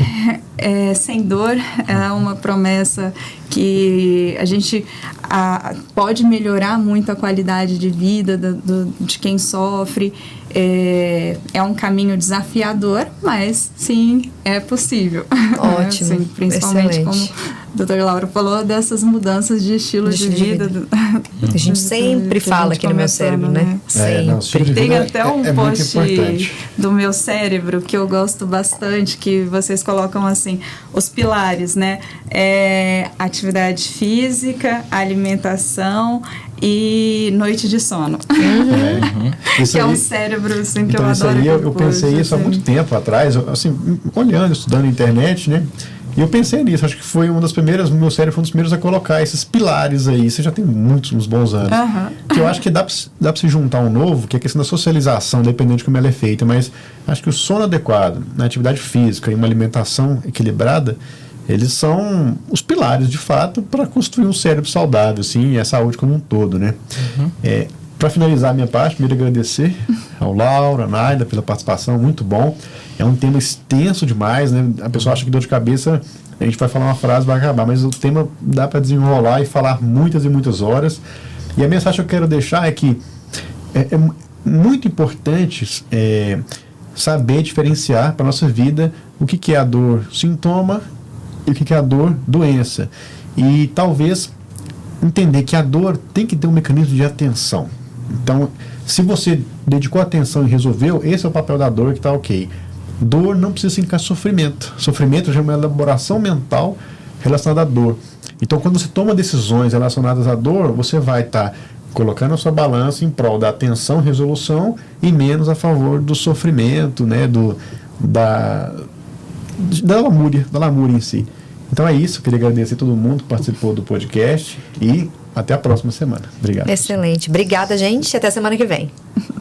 sem dor, é uma promessa que a gente pode melhorar muito a qualidade de vida de quem sofre. É um caminho desafiador, mas sim, é possível. Ótimo, Assim, principalmente excelente. como a doutora Laura falou, dessas mudanças de estilo de vida. A gente sempre fala aqui no Meu Cérebro, né? Sempre. Tem até um post importante do Meu Cérebro que eu gosto bastante, que vocês colocam assim, os pilares, né? Atividade física, alimentação e noite de sono. Isso que é aí, um cérebro assim, que então, eu isso adoro. aí eu pensei isso há muito tempo atrás, assim, olhando, estudando na internet, né? E eu pensei nisso, acho que foi uma das primeiras, meu cérebro foi um dos primeiros a colocar esses pilares aí. Isso já tem uns bons anos. Que eu acho que dá pra se juntar um novo, que é a questão da socialização, dependendo de como ela é feita. Mas acho que o sono adequado, na atividade física e uma alimentação equilibrada, eles são os pilares, de fato, para construir um cérebro saudável, assim, e a saúde como um todo, né? Para finalizar a minha parte, primeiro agradecer ao Laura, à Naida, pela participação, muito bom. É um tema extenso demais, né? A pessoa acha que dor de cabeça, a gente vai falar uma frase, vai acabar, mas o tema dá para desenrolar e falar muitas e muitas horas. E a mensagem que eu quero deixar é que é muito importante saber diferenciar para a nossa vida o que é a dor sintoma e o que é a dor doença. E talvez entender que a dor tem que ter um mecanismo de atenção. Então, se você dedicou atenção e resolveu, esse é o papel da dor que está ok. Dor não precisa significar sofrimento. Sofrimento já é uma elaboração mental relacionada à dor. Então, quando você toma decisões relacionadas à dor, você vai estar colocando a sua balança em prol da atenção, resolução e menos a favor do sofrimento, né, da lamúria em si. Então é isso, eu queria agradecer a todo mundo que participou do podcast e até a próxima semana. Obrigado. Excelente. Obrigada, gente. Até semana que vem.